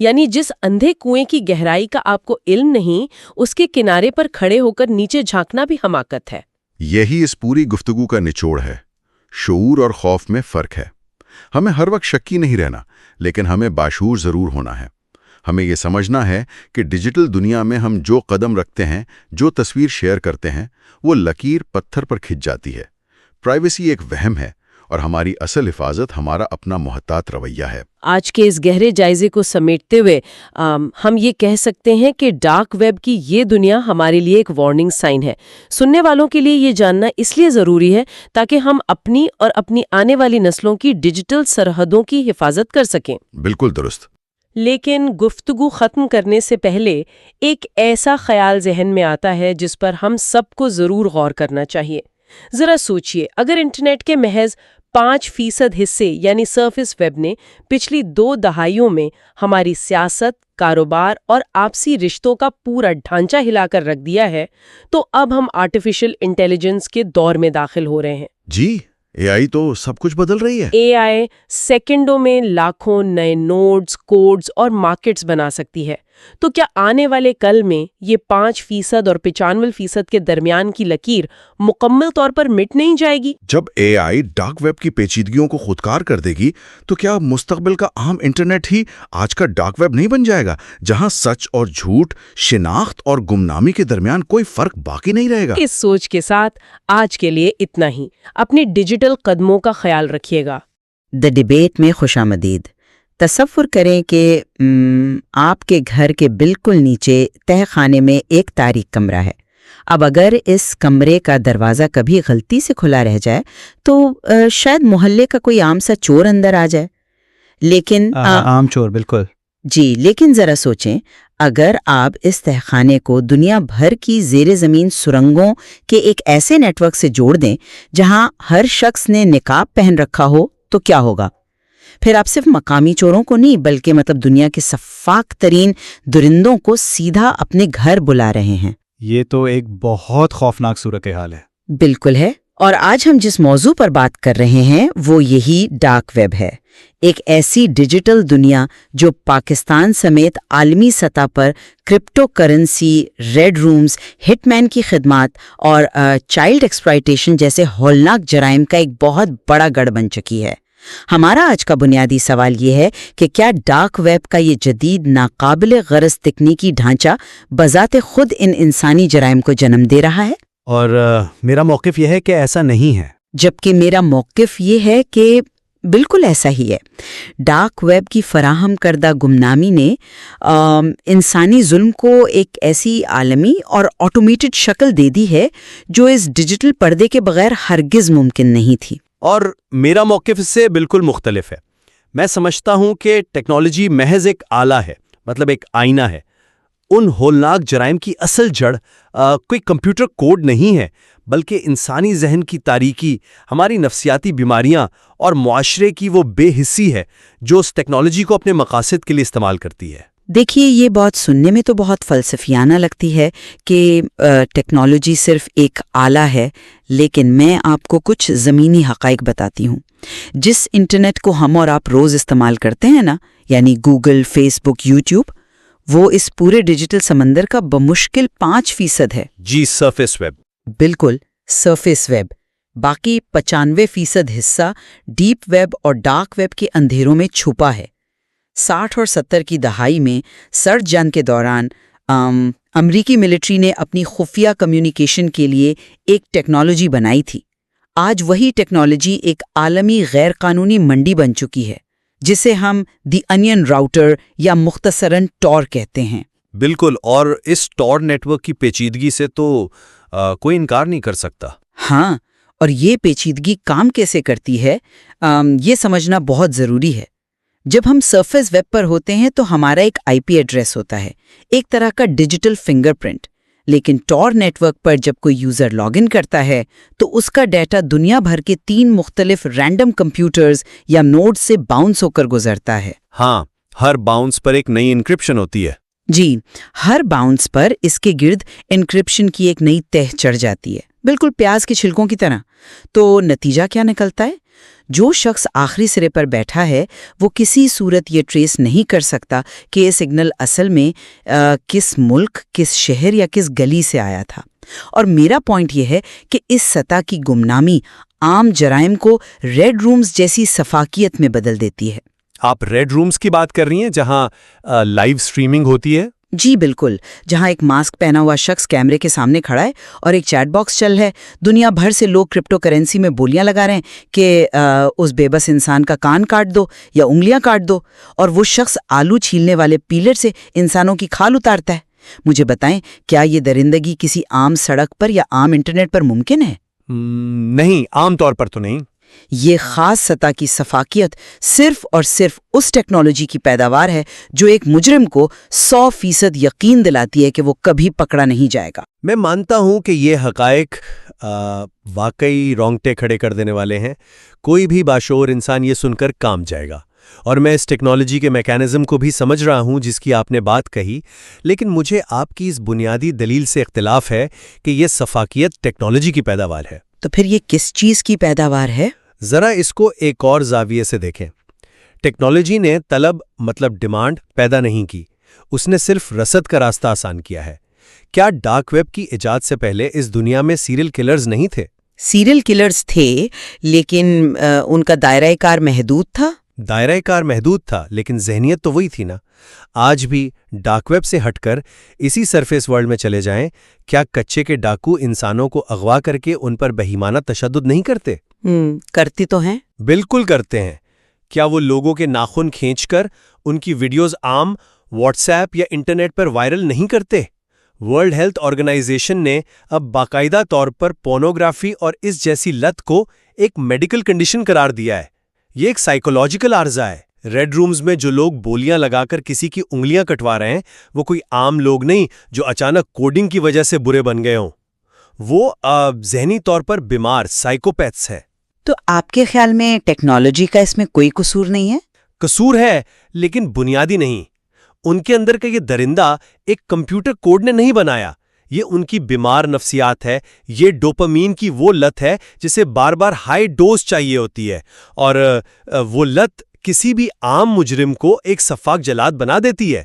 یعنی جس اندھے کنویں کی گہرائی کا آپ کو علم نہیں، اس کے کنارے پر کھڑے ہو کر نیچے جھانکنا بھی حماقت ہے۔ یہی اس پوری گفتگو کا نچوڑ ہے۔ شعور اور خوف میں فرق ہے۔ ہمیں ہر وقت شکی نہیں رہنا، لیکن ہمیں باشعور ضرور ہونا ہے۔ ہمیں یہ سمجھنا ہے کہ ڈیجیٹل دنیا میں ہم جو قدم رکھتے ہیں، جو تصویر شیئر کرتے ہیں، وہ لکیر پتھر پر کھنچ جاتی ہے۔ پرائیویسی ایک وہم ہے، اور ہماری اصل حفاظت ہمارا اپنا محتاط رویہ ہے۔ آج کے اس گہرے جائزے کو سمیٹتے ہوئے ہم یہ کہہ سکتے ہیں کہ ڈارک ویب کی یہ دنیا ہمارے لیے ایک وارننگ سائن ہے۔ سننے والوں کے لیے یہ جاننا اس لیے ضروری ہے تاکہ ہم اپنی اور اپنی آنے والی نسلوں کی ڈیجیٹل سرحدوں کی حفاظت کر سکیں۔ بالکل درست۔ لیکن گفتگو ختم کرنے سے پہلے ایک ایسا خیال ذہن میں آتا ہے جس پر ہم سب کو ضرور غور کرنا چاہیے۔ ذرا سوچئے، اگر انٹرنیٹ کے محض 5% حصے یعنی سرفیس ویب نے پچھلی 2 دہائیوں میں ہماری سیاست، کاروبار اور آپسی رشتوں کا پورا ڈھانچہ ہلا کر رکھ دیا ہے، تو اب ہم آرٹیفیشل انٹیلیجنس کے دور میں داخل ہو رہے ہیں۔ جی، اے آئی تو سب کچھ بدل رہی ہے۔ اے آئی سیکنڈوں میں لاکھوں نئے نوڈز، کوڈز اور مارکٹس بنا سکتی ہے۔ تو کیا آنے والے کل میں یہ 5% اور 95% کے درمیان کی لکیر مکمل طور پر مٹ نہیں جائے گی؟ جب اے آئی ڈارک ویب کی پیچیدگیوں کو خودکار کر دے گی تو کیا مستقبل کا عام انٹرنیٹ ہی آج کا ڈارک ویب نہیں بن جائے گا، جہاں سچ اور جھوٹ، شناخت اور گمنامی کے درمیان کوئی فرق باقی نہیں رہے گا؟ اس سوچ کے ساتھ آج کے لیے اتنا ہی۔ اپنے ڈیجیٹل قدموں کا خیال رکھیے گا۔ دی ڈیبیٹ میں خوش آمدید۔ تصور کریں کہ آپ کے گھر کے بالکل نیچے تہہ خانے میں ایک تاریک کمرہ ہے۔ اب اگر اس کمرے کا دروازہ کبھی غلطی سے کھلا رہ جائے تو شاید محلے کا کوئی عام سا چور اندر آ جائے، لیکن عام چور، بالکل جی، لیکن ذرا سوچیں، اگر آپ اس تہہ خانے کو دنیا بھر کی زیر زمین سرنگوں کے ایک ایسے نیٹ ورک سے جوڑ دیں جہاں ہر شخص نے نقاب پہن رکھا ہو، تو کیا ہوگا؟ پھر آپ صرف مقامی چوروں کو نہیں بلکہ دنیا کے سفاک ترین درندوں کو سیدھا اپنے گھر بلا رہے ہیں۔ یہ تو ایک بہت خوفناک صورتحال ہے۔ بالکل ہے، اور آج ہم جس موضوع پر بات کر رہے ہیں وہ یہی ڈارک ویب ہے، ایک ایسی ڈیجیٹل دنیا جو پاکستان سمیت عالمی سطح پر کرپٹو کرنسی، ریڈ رومز، ہٹ مین کی خدمات اور چائلڈ ایکسپلائٹیشن جیسے ہولناک جرائم کا ایک بہت بڑا گڑھ بن چکی ہے۔ ہمارا آج کا بنیادی سوال یہ ہے کہ کیا ڈارک ویب کا یہ جدید ناقابل غرض تکنیکی ڈھانچہ بذات خود ان انسانی جرائم کو جنم دے رہا ہے؟ اور میرا موقف یہ ہے کہ ایسا نہیں ہے۔ جبکہ میرا موقف یہ ہے کہ بالکل ایسا ہی ہے۔ ڈارک ویب کی فراہم کردہ گمنامی نے انسانی ظلم کو ایک ایسی عالمی اور آٹومیٹڈ شکل دے دی ہے جو اس ڈیجیٹل پردے کے بغیر ہرگز ممکن نہیں تھی۔ اور میرا موقف اس سے بالکل مختلف ہے۔ میں سمجھتا ہوں کہ ٹیکنالوجی محض ایک آلہ ہے، ایک آئینہ ہے۔ ان ہولناک جرائم کی اصل جڑ کوئی کمپیوٹر کوڈ نہیں ہے، بلکہ انسانی ذہن کی تاریکی، ہماری نفسیاتی بیماریاں اور معاشرے کی وہ بے حسی ہے جو اس ٹیکنالوجی کو اپنے مقاصد کے لیے استعمال کرتی ہے۔ دیکھیے، یہ بات سننے میں تو بہت فلسفیانہ لگتی ہے کہ ٹیکنالوجی صرف ایک آلہ ہے، لیکن میں آپ کو کچھ زمینی حقائق بتاتی ہوں۔ جس انٹرنیٹ کو ہم اور آپ روز استعمال کرتے ہیں نا، یعنی گوگل، فیس بک، یوٹیوب، وہ اس پورے ڈیجیٹل سمندر کا بمشکل 5% ہے۔ جی، سرفیس ویب۔ بالکل، سرفیس ویب۔ باقی 95% حصہ ڈیپ ویب اور ڈارک ویب کے اندھیروں میں چھپا ہے۔ 60 اور 70 کی دہائی میں سرد جنگ کے دوران امریکی ملٹری نے اپنی خفیہ کمیونیکیشن کے لیے ایک ٹیکنالوجی بنائی تھی۔ آج وہی ٹیکنالوجی ایک عالمی غیر قانونی منڈی بن چکی ہے، جسے ہم دی انین راؤٹر یا مختصراً ٹور کہتے ہیں۔ بالکل، اور اس ٹور نیٹ ورک کی پیچیدگی سے تو کوئی انکار نہیں کر سکتا۔ ہاں، اور یہ پیچیدگی کام کیسے کرتی ہے یہ سمجھنا بہت ضروری ہے۔ جب ہم سرفیس ویب پر ہوتے ہیں تو ہمارا ایک آئی پی ایڈریس ہوتا ہے، ایک طرح کا ڈیجیٹل فنگر پرنٹ۔ لیکن ٹور نیٹ ورک پر جب کوئی یوزر لاگ ان کرتا ہے تو اس کا ڈیٹا دنیا بھر کے 3 مختلف رینڈم کمپیوٹرز یا نوڈ سے باؤنس ہو کر گزرتا ہے۔ ہاں، ہر باؤنس پر ایک نئی انکرپشن ہوتی ہے۔ جی، ہر باؤنس پر اس کے گرد انکرپشن کی ایک نئی تہ چڑھ جاتی ہے، بالکل پیاز کے چھلکوں کی طرح۔ تو نتیجہ کیا نکلتا ہے؟ جو شخص آخری سرے پر بیٹھا ہے وہ کسی صورت یہ ٹریس نہیں کر سکتا کہ یہ سگنل اصل میں کس ملک، کس شہر یا کس گلی سے آیا تھا۔ اور میرا پوائنٹ یہ ہے کہ اس سطح کی گمنامی عام جرائم کو ریڈ رومز جیسی سفاکیت میں بدل دیتی ہے۔ آپ ریڈ رومز کی بات کر رہی ہیں جہاں لائیو سٹریمنگ ہوتی ہے؟ جی بالکل، جہاں ایک ماسک پہنا ہوا شخص کیمرے کے سامنے کھڑا ہے اور ایک چیٹ باکس چل ہے، دنیا بھر سے لوگ کرپٹو کرنسی میں بولیاں لگا رہے ہیں کہ اس بے بس انسان کا کان کاٹ دو یا انگلیاں کاٹ دو، اور وہ شخص آلو چھیلنے والے پیلر سے انسانوں کی کھال اتارتا ہے۔ مجھے بتائیں، کیا یہ درندگی کسی عام سڑک پر یا عام انٹرنیٹ پر ممکن ہے؟ نہیں، عام طور پر تو نہیں۔ یہ خاص سطح کی سفاکیت صرف اور صرف اس ٹیکنالوجی کی پیداوار ہے جو ایک مجرم کو 100% یقین دلاتی ہے کہ وہ کبھی پکڑا نہیں جائے گا۔ میں مانتا ہوں کہ یہ حقائق واقعی رونگٹے کھڑے کر دینے والے ہیں۔ کوئی بھی باشعور انسان یہ سن کر کام جائے گا، اور میں اس ٹیکنالوجی کے میکانزم کو بھی سمجھ رہا ہوں جس کی آپ نے بات کہی، لیکن مجھے آپ کی اس بنیادی دلیل سے اختلاف ہے کہ یہ سفاکیت ٹیکنالوجی کی پیداوار ہے۔ تو پھر یہ کس چیز کی پیداوار ہے؟ ذرا اس کو ایک اور زاویے سے دیکھیں۔ ٹیکنالوجی نے طلب مطلب ڈیمانڈ پیدا نہیں کی، اس نے صرف رسد کا راستہ آسان کیا ہے۔ کیا ڈارک ویب کی ایجاد سے پہلے اس دنیا میں سیریل کلرز نہیں تھے؟ سیریل کلرز تھے، لیکن ان کا دائرہ کار محدود تھا۔ دائرہ کار محدود تھا، لیکن ذہنیت تو وہی تھی نا۔ آج بھی ڈارک ویب سے ہٹ کر اسی سرفیس ورلڈ میں چلے جائیں، کیا کچے کے ڈاکو انسانوں کو اغوا کر کے ان پر بہیمانہ تشدد نہیں کرتے؟ کرتی تو ہیں۔ بالکل کرتے ہیں۔ کیا وہ لوگوں کے ناخن کھینچ کر ان کی ویڈیوز عام واٹس ایپ یا انٹرنیٹ پر وائرل نہیں کرتے؟ ورلڈ ہیلتھ آرگنائزیشن نے اب باقاعدہ طور پر پورنوگرافی اور اس جیسی لت کو ایک میڈیکل کنڈیشن قرار دیا ہے۔ یہ ایک سائیکولوجیکل عارضہ ہے۔ ریڈ رومز میں جو لوگ بولیاں لگا کر کسی کی انگلیاں کٹوا رہے ہیں، وہ کوئی عام لوگ نہیں جو اچانک کوڈنگ کی وجہ سے برے بن گئے ہوں۔ وہ ذہنی طور پر بیمار سائیکوپیتھس ہے۔ تو آپ کے خیال میں ٹیکنالوجی کا اس میں کوئی قصور نہیں ہے؟ قصور ہے، لیکن بنیادی نہیں۔ ان کے اندر کا یہ درندہ ایک کمپیوٹر کوڈ نے نہیں بنایا، یہ ان کی بیمار نفسیات ہے۔ یہ ڈوپامین کی وہ لت ہے جسے بار بار ہائی ڈوز چاہیے ہوتی ہے، اور وہ لت کسی بھی عام مجرم کو ایک سفاک جلاد بنا دیتی ہے۔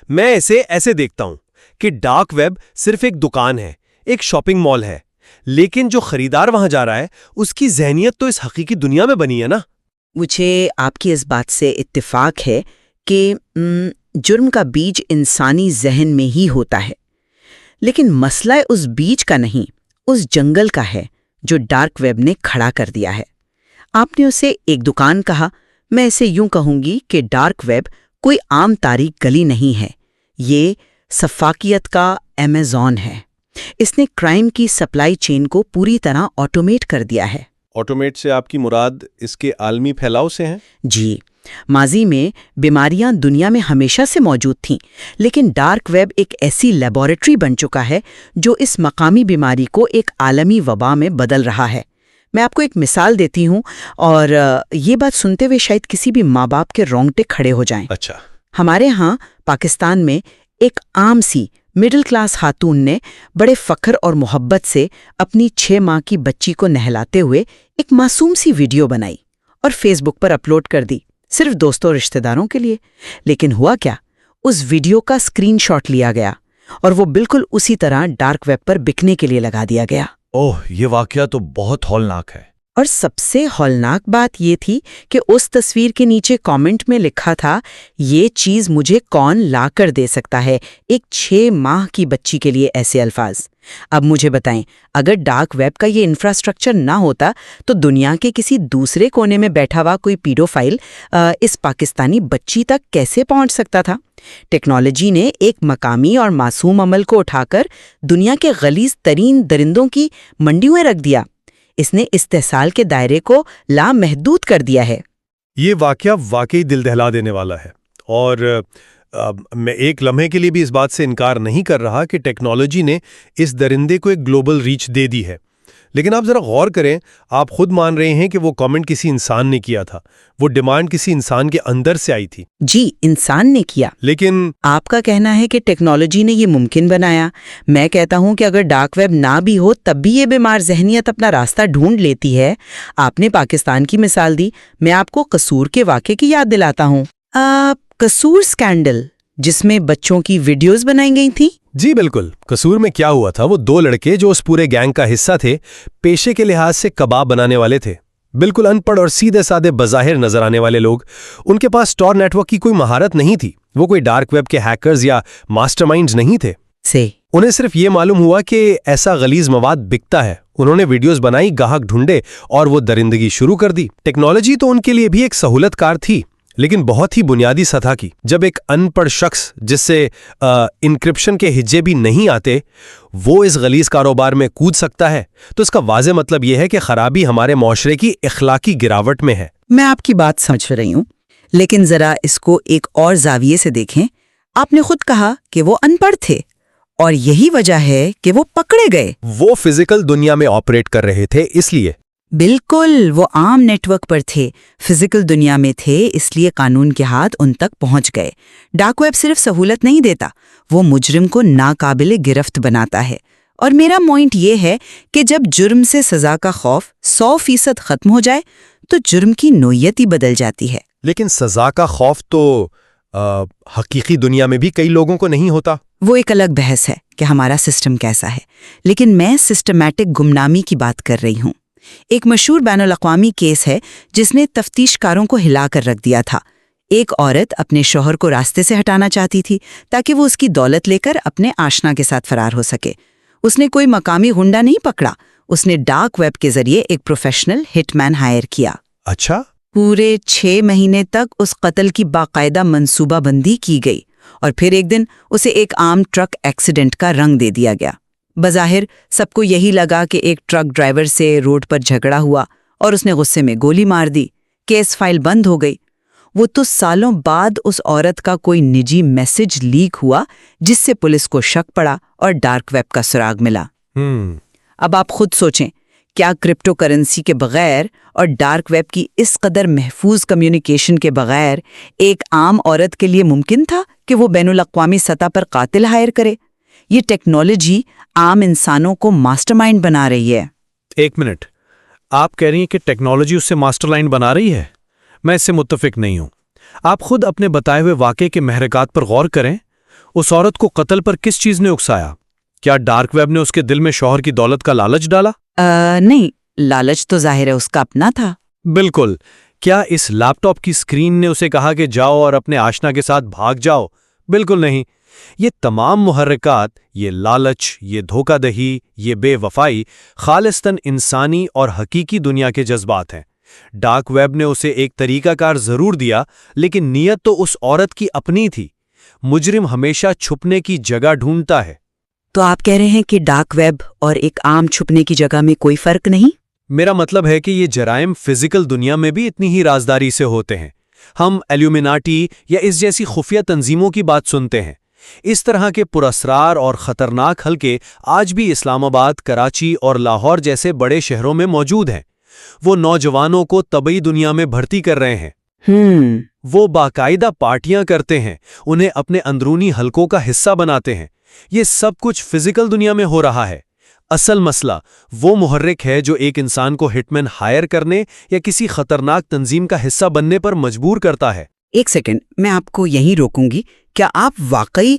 میں اسے ایسے دیکھتا ہوں کہ ڈارک ویب صرف ایک دکان ہے، ایک شاپنگ مال ہے، لیکن جو خریدار وہاں جا رہا ہے اس کی ذہنیت تو اس حقیقی دنیا میں بنی ہے نا۔ مجھے آپ کی اس بات سے اتفاق ہے کہ جرم کا بیج انسانی ذہن میں ہی ہوتا ہے، لیکن مسئلہ اس بیج کا نہیں، اس جنگل کا ہے جو ڈارک ویب نے کھڑا کر دیا ہے۔ آپ نے اسے ایک دکان کہا، میں اسے یوں کہوں گی کہ ڈارک ویب کوئی عام تاریک گلی نہیں ہے، یہ سفاکیت کا ایمیزون ہے۔ اس نے کرائم کی سپلائی چین کو پوری طرح آٹومیٹ کر دیا ہے۔ آٹومیٹ سے آپ کی مراد اس کے عالمی پھیلاؤ سے ہیں؟ جی، ماضی میں بیماریاں دنیا میں ہمیشہ سے موجود تھیں، لیکن ڈارک ویب ایک ایسی لیبارٹری بن چکا ہے جو اس مقامی بیماری کو ایک عالمی وبا میں بدل رہا ہے۔ میں آپ کو ایک مثال دیتی ہوں، اور یہ بات سنتے ہوئے شاید کسی بھی ماں باپ کے رونگٹے کھڑے ہو جائیں۔ اچھا۔ ہمارے ہاں پاکستان میں ایک عام سی مڈل کلاس خاتون نے بڑے فخر اور محبت سے اپنی 6 ماہ کی بچی کو نہلاتے ہوئے ایک معصوم سی ویڈیو بنائی اور فیس بک پر اپلوڈ کر دی، صرف دوستوں اور رشتہ داروں کے لیے۔ لیکن ہوا کیا؟ اس ویڈیو کا اسکرین شاٹ لیا گیا اور وہ بالکل اسی طرح ڈارک ویب پر بکنے کے لیے لگا دیا گیا۔ اوہ، یہ واقعہ تو بہت ہولناک ہے۔ اور سب سے ہولناک بات یہ تھی کہ اس تصویر کے نیچے کامنٹ میں لکھا تھا، یہ چیز مجھے کون لا کر دے سکتا ہے، ایک 6 ماہ کی بچی کے لیے ایسے الفاظ۔ اب مجھے بتائیں، اگر ڈارک ویب کا یہ انفراسٹرکچر نہ ہوتا تو دنیا کے کسی دوسرے کونے میں بیٹھا ہوا کوئی پیڈوفائل اس پاکستانی بچی تک کیسے پہنچ سکتا تھا؟ ٹیکنالوجی نے ایک مقامی اور معصوم عمل کو اٹھا کر دنیا کے غلیظ ترین درندوں کی منڈیوں میں رکھ دیا۔ اس نے استحصال کے دائرے کو لامحدود کر دیا ہے۔ یہ واقعہ واقعی دل دہلا دینے والا ہے، اور میں ایک لمحے کے لیے بھی اس بات سے انکار نہیں کر رہا کہ ٹیکنالوجی نے اس درندے کو ایک گلوبل ریچ دے دی ہے۔ لیکن آپ ذرا غور کریں، آپ خود مان رہے ہیں کہ وہ کامنٹ کسی انسان نے کیا تھا، وہ ڈیمانڈ کسی انسان کے اندر سے آئی تھی، جی انسان نے کیا، لیکن آپ کا کہنا ہے کہ ٹیکنالوجی نے یہ ممکن بنایا۔ میں کہتا ہوں کہ اگر ڈارک ویب نہ بھی ہو تب بھی یہ بیمار ذہنیت اپنا راستہ ڈھونڈ لیتی ہے۔ آپ نے پاکستان کی مثال دی، میں آپ کو قصور کے واقعے کی یاد دلاتا ہوں۔ قصور سکینڈل جس میں بچوں کی ویڈیوز بنائی گئی تھیں۔ جی بالکل، قصور میں کیا ہوا تھا، وہ 2 لڑکے جو اس پورے گینگ کا حصہ تھے، پیشے کے لحاظ سے کباب بنانے والے تھے، بالکل ان پڑھ اور سیدھے سادے بظاہر نظر آنے والے لوگ۔ ان کے پاس ٹور نیٹ ورک کی کوئی مہارت نہیں تھی، وہ کوئی ڈارک ویب کے ہیکرز یا ماسٹر مائنڈز نہیں تھے۔ انہیں صرف یہ معلوم ہوا کہ ایسا غلیظ مواد بکتا ہے، انہوں نے ویڈیوز بنائی، گاہک ڈھونڈے اور وہ درندگی شروع کر دی۔ ٹیکنالوجی تو ان کے لیے بھی ایک سہولت کار تھی، لیکن بہت ہی بنیادی سطح کی۔ جب ایک ان پڑھ شخص جس سے انکرپشن کے ہجے بھی نہیں آتے وہ اس غلیظ کاروبار میں کود سکتا ہے، تو اس کا واضح مطلب یہ ہے کہ خرابی ہمارے معاشرے کی اخلاقی گراوٹ میں ہے۔ میں آپ کی بات سمجھ رہی ہوں، لیکن ذرا اس کو ایک اور زاویے سے دیکھیں۔ آپ نے خود کہا کہ وہ ان پڑھ تھے اور یہی وجہ ہے کہ وہ پکڑے گئے۔ وہ فزیکل دنیا میں آپریٹ کر رہے تھے، اس لیے بالکل، وہ عام نیٹ ورک پر تھے، فزیکل دنیا میں تھے، اس لیے قانون کے ہاتھ ان تک پہنچ گئے۔ ڈارک ویب صرف سہولت نہیں دیتا، وہ مجرم کو ناقابل گرفت بناتا ہے۔ اور میرا پوائنٹ یہ ہے کہ جب جرم سے سزا کا خوف 100% ختم ہو جائے تو جرم کی نوعیت ہی بدل جاتی ہے۔ لیکن سزا کا خوف تو حقیقی دنیا میں بھی کئی لوگوں کو نہیں ہوتا۔ وہ ایک الگ بحث ہے کہ ہمارا سسٹم کیسا ہے، لیکن میں سسٹمیٹک گمنامی کی بات کر رہی ہوں۔ ایک مشہور بین الاقوامی کیس ہے جس نے تفتیش کاروں کو ہلا کر رکھ دیا تھا۔ ایک عورت اپنے شوہر کو راستے سے ہٹانا چاہتی تھی تاکہ وہ اس کی دولت لے کر اپنے آشنا کے ساتھ فرار ہو سکے۔ اس نے کوئی مقامی غنڈہ نہیں پکڑا، اس نے ڈارک ویب کے ذریعے ایک پروفیشنل ہٹ مین ہائر کیا۔ اچھا، پورے 6 مہینے تک اس قتل کی باقاعدہ منصوبہ بندی کی گئی، اور پھر ایک دن اسے ایک عام ٹرک ایکسیڈنٹ کا رنگ دے دیا گیا۔ بظاہر سب کو یہی لگا کہ ایک ٹرک ڈرائیور سے روڈ پر جھگڑا ہوا اور اس نے غصے میں گولی مار دی، کیس فائل بند ہو گئی۔ وہ تو سالوں بعد اس عورت کا کوئی نجی میسج لیک ہوا جس سے پولیس کو شک پڑا اور ڈارک ویب کا سراغ ملا۔ اب آپ خود سوچیں، کیا کرپٹو کرنسی کے بغیر اور ڈارک ویب کی اس قدر محفوظ کمیونیکیشن کے بغیر ایک عام عورت کے لیے ممکن تھا کہ وہ بین الاقوامی سطح پر قاتل ہائر کرے؟ یہ ٹیکنالوجی عام انسانوں کو ماسٹر مائنڈ بنا رہی ہے۔ ایک منٹ، آپ کہہ رہی ہیں کہ ٹیکنالوجی اس سے ماسٹر لائن بنا رہی ہے؟ میں اس سے متفق نہیں ہوں۔ آپ خود اپنے بتائے ہوئے واقعے کے محرکات پر غور کریں۔ اس عورت کو قتل پر کس چیز نے اکسایا؟ کیا ڈارک ویب نے اس کے دل میں شوہر کی دولت کا لالچ ڈالا؟ نہیں، لالچ تو ظاہر ہے اس کا اپنا تھا۔ بالکل۔ کیا اس لیپ ٹاپ کی اسکرین نے اسے کہا کہ جاؤ اور اپنے آشنا کے ساتھ بھاگ جاؤ؟ بالکل نہیں۔ یہ تمام محرکات، یہ لالچ، یہ دھوکہ دہی، یہ بے وفائی، خالصتاً انسانی اور حقیقی دنیا کے جذبات ہیں۔ ڈارک ویب نے اسے ایک طریقہ کار ضرور دیا، لیکن نیت تو اس عورت کی اپنی تھی۔ مجرم ہمیشہ چھپنے کی جگہ ڈھونڈتا ہے۔ تو آپ کہہ رہے ہیں کہ ڈارک ویب اور ایک عام چھپنے کی جگہ میں کوئی فرق نہیں؟ میرا مطلب ہے کہ یہ جرائم فزیکل دنیا میں بھی اتنی ہی رازداری سے ہوتے ہیں۔ ہم ایلومیناٹی یا اس جیسی خفیہ تنظیموں کی بات سنتے ہیں۔ اس طرح کے پراسرار اور خطرناک حلقے آج بھی اسلام آباد، کراچی اور لاہور جیسے بڑے شہروں میں موجود ہیں۔ وہ نوجوانوں کو طبعی دنیا میں بھرتی کر رہے ہیں۔ وہ باقاعدہ پارٹیاں کرتے ہیں، انہیں اپنے اندرونی حلقوں کا حصہ بناتے ہیں۔ یہ سب کچھ فزیکل دنیا میں ہو رہا ہے۔ اصل مسئلہ وہ محرک ہے جو ایک انسان کو ہٹ مین ہائر کرنے یا کسی خطرناک تنظیم کا حصہ بننے پر مجبور کرتا ہے۔ ایک سیکنڈ، میں آپ کو یہیں روکوں گی۔ کیا آپ واقعی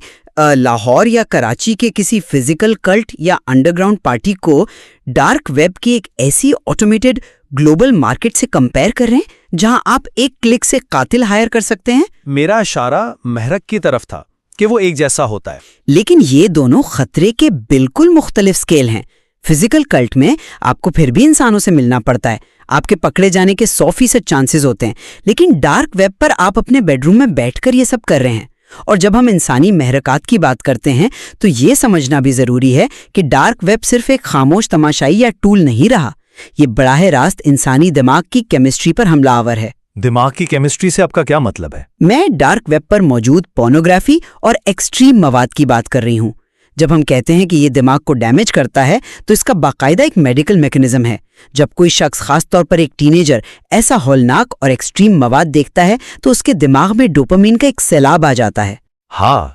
لاہور یا کراچی کے کسی فزیکل کلٹ یا انڈر گراؤنڈ پارٹی کو ڈارک ویب کی ایک ایسی آٹومیٹڈ گلوبل مارکیٹ سے کمپیئر کر رہے ہیں جہاں آپ ایک کلک سے قاتل ہائر کر سکتے ہیں؟ میرا اشارہ محرک کی طرف تھا کہ وہ ایک جیسا ہوتا ہے، لیکن یہ دونوں خطرے کے بالکل مختلف سکیل ہیں۔ فزیکل کلٹ میں آپ کو پھر بھی انسانوں سے ملنا پڑتا ہے، آپ کے پکڑے جانے کے 100% چانسز ہوتے ہیں، لیکن ڈارک ویب پر آپ اپنے بیڈ روم میں بیٹھ کر یہ سب کر رہے ہیں۔ اور جب ہم انسانی محرکات کی بات کرتے ہیں تو یہ سمجھنا بھی ضروری ہے کہ ڈارک ویب صرف ایک خاموش تماشائی یا ٹول نہیں رہا، یہ براہ راست انسانی دماغ کی کیمسٹری پر حملہ آور ہے۔ دماغ کی کیمسٹری سے آپ کا کیا مطلب ہے؟ میں ڈارک ویب پر موجود پورنوگرافی اور ایکسٹریم مواد کی بات کر رہی ہوں۔ جب ہم کہتے ہیں کہ یہ دماغ کو ڈیمیج کرتا ہے تو اس کا باقاعدہ ایک میڈیکل میکانزم ہے۔ جب کوئی شخص، خاص طور پر ایک ٹینیجر، ایسا ہولناک اور ایکسٹریم مواد دیکھتا ہے تو اس کے دماغ میں ڈوپامین کا ایک سیلاب آ جاتا ہے۔ ہاں،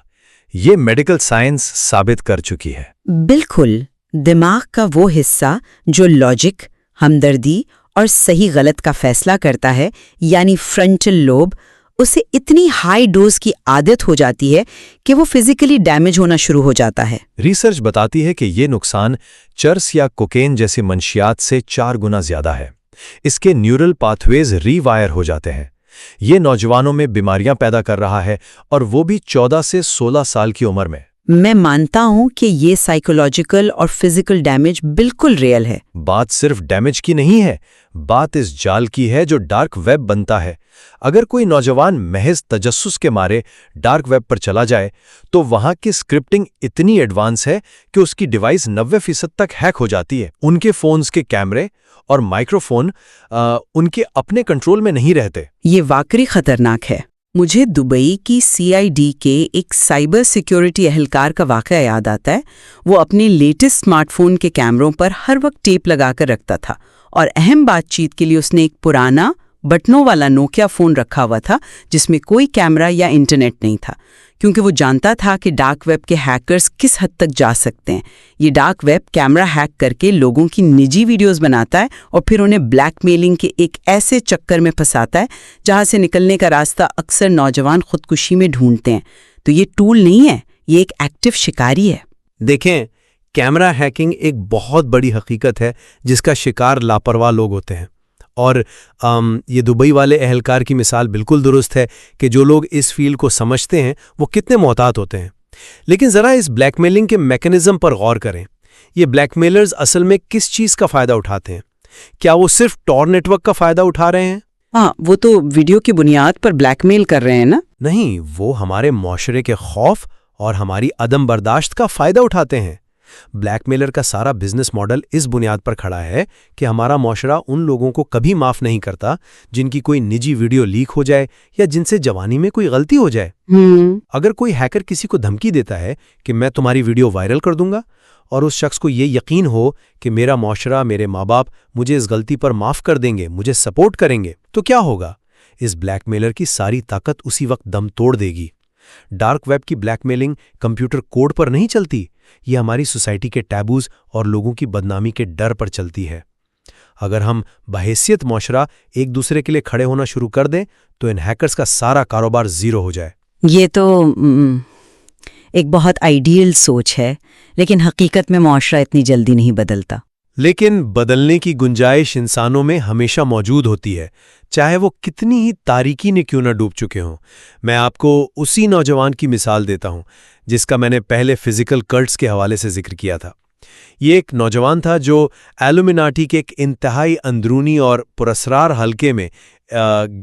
یہ میڈیکل سائنس ثابت کر چکی ہے۔ بالکل، دماغ کا وہ حصہ جو لاجک، ہمدردی اور صحیح غلط کا فیصلہ کرتا ہے، یعنی فرنٹل لوب، اسے اتنی ہائی ڈوز کی عادت ہو جاتی ہے کہ وہ فزیکلی ڈیمیج ہونا شروع ہو جاتا ہے۔ ریسرچ بتاتی ہے کہ یہ نقصان چرس یا کوکین جیسی منشیات سے 4 گنا زیادہ ہے۔ اس کے نیورل پاتھ ویز ری وائر ہو جاتے ہیں۔ یہ نوجوانوں میں بیماریاں پیدا کر رہا ہے، اور وہ بھی 14 سے 16 سال کی عمر میں۔ میں مانتا ہوں کہ یہ سائیکولوجیکل اور فزیکل ڈیمیج بالکل ریئل ہے۔ بات صرف ڈیمیج کی نہیں ہے، بات اس جال کی ہے جو ڈارک ویب بنتا ہے۔ اگر کوئی نوجوان محض تجسس کے مارے ڈارک ویب پر چلا جائے تو وہاں کی اسکرپٹنگ اتنی ایڈوانس ہے کہ اس کی ڈیوائس 90% تک ہیک ہو جاتی ہے۔ ان کے فونز کے کیمرے اور مائکروفون ان کے اپنے کنٹرول میں نہیں رہتے۔ یہ واقعی خطرناک ہے۔ مجھے دبئی کی CID کے ایک سائبر سیکیورٹی اہلکار کا واقعہ یاد آتا ہے۔ وہ اپنے لیٹسٹ سمارٹ فون کے کیمروں پر ہر وقت ٹیپ لگا کر رکھتا تھا، اور اہم بات چیت کے لیے اس نے ایک پرانا بٹنوں والا نوکیا فون رکھا ہوا تھا جس میں کوئی کیمرہ یا انٹرنیٹ نہیں تھا، کیونکہ وہ جانتا تھا کہ ڈارک ویب کے ہیکرز کس حد تک جا سکتے ہیں۔ یہ ڈارک ویب کیمرہ ہیک کر کے لوگوں کی نجی ویڈیوز بناتا ہے اور پھر انہیں بلیک میلنگ کے ایک ایسے چکر میں پھنساتا ہے جہاں سے نکلنے کا راستہ اکثر نوجوان خودکشی میں ڈھونڈتے ہیں۔ تو یہ ٹول نہیں ہے، یہ ایک ایکٹیو شکاری ہے۔ دیکھیں، کیمرہ ہیکنگ ایک بہت بڑی حقیقت ہے جس کا شکار لاپرواہ لوگ ہوتے ہیں، اور یہ دبئی والے اہلکار کی مثال بالکل درست ہے کہ جو لوگ اس فیلڈ کو سمجھتے ہیں وہ کتنے محتاط ہوتے ہیں۔ لیکن ذرا اس بلیک میلنگ کے میکانزم پر غور کریں۔ یہ بلیک میلرز اصل میں کس چیز کا فائدہ اٹھاتے ہیں؟ کیا وہ صرف ٹور نیٹ ورک کا فائدہ اٹھا رہے ہیں؟ ہاں، وہ تو ویڈیو کی بنیاد پر بلیک میل کر رہے ہیں نا؟ نہیں، وہ ہمارے معاشرے کے خوف اور ہماری عدم برداشت کا فائدہ اٹھاتے ہیں۔ بلیک میلر کا سارا بزنس ماڈل اس بنیاد پر کھڑا ہے کہ ہمارا معاشرہ ان لوگوں کو کبھی معاف نہیں کرتا جن کی کوئی نجی ویڈیو لیک ہو جائے یا جن سے جوانی میں کوئی غلطی ہو جائے۔ اگر کوئی ہیکر کسی کو دھمکی دیتا ہے کہ میں تمہاری ویڈیو وائرل کر دوں گا، اور اس شخص کو یہ یقین ہو کہ میرا معاشرہ، میرے ماں باپ مجھے اس غلطی پر معاف کر دیں گے، مجھے سپورٹ کریں گے، تو کیا ہوگا؟ اس بلیک میلر کی ساری طاقت اسی وقت دم توڑ دے گی۔ ڈارک ویب کی بلیک میلنگ کمپیوٹر کوڈ پر نہیں چلتی، یہ ہماری سوسائٹی کے ٹیبوز اور لوگوں کی بدنامی کے ڈر پر چلتی ہے۔ اگر ہم بحیثیت معاشرہ ایک دوسرے کے لیے کھڑے ہونا شروع کر دیں تو ان ہیکرز کا سارا کاروبار زیرو ہو جائے۔ یہ تو ایک بہت آئیڈیل سوچ ہے، لیکن حقیقت میں معاشرہ اتنی جلدی نہیں بدلتا۔ لیکن بدلنے کی گنجائش انسانوں میں ہمیشہ موجود ہوتی ہے، چاہے وہ کتنی ہی تاریکی نے کیوں نہ ڈوب چکے ہوں۔ میں آپ کو اسی نوجوان کی مثال دیتا ہوں جس کا میں نے پہلے فزیکل کلٹس کے حوالے سے ذکر کیا تھا۔ یہ ایک نوجوان تھا جو ایلومیناٹی کے ایک انتہائی اندرونی اور پراسرار حلقے میں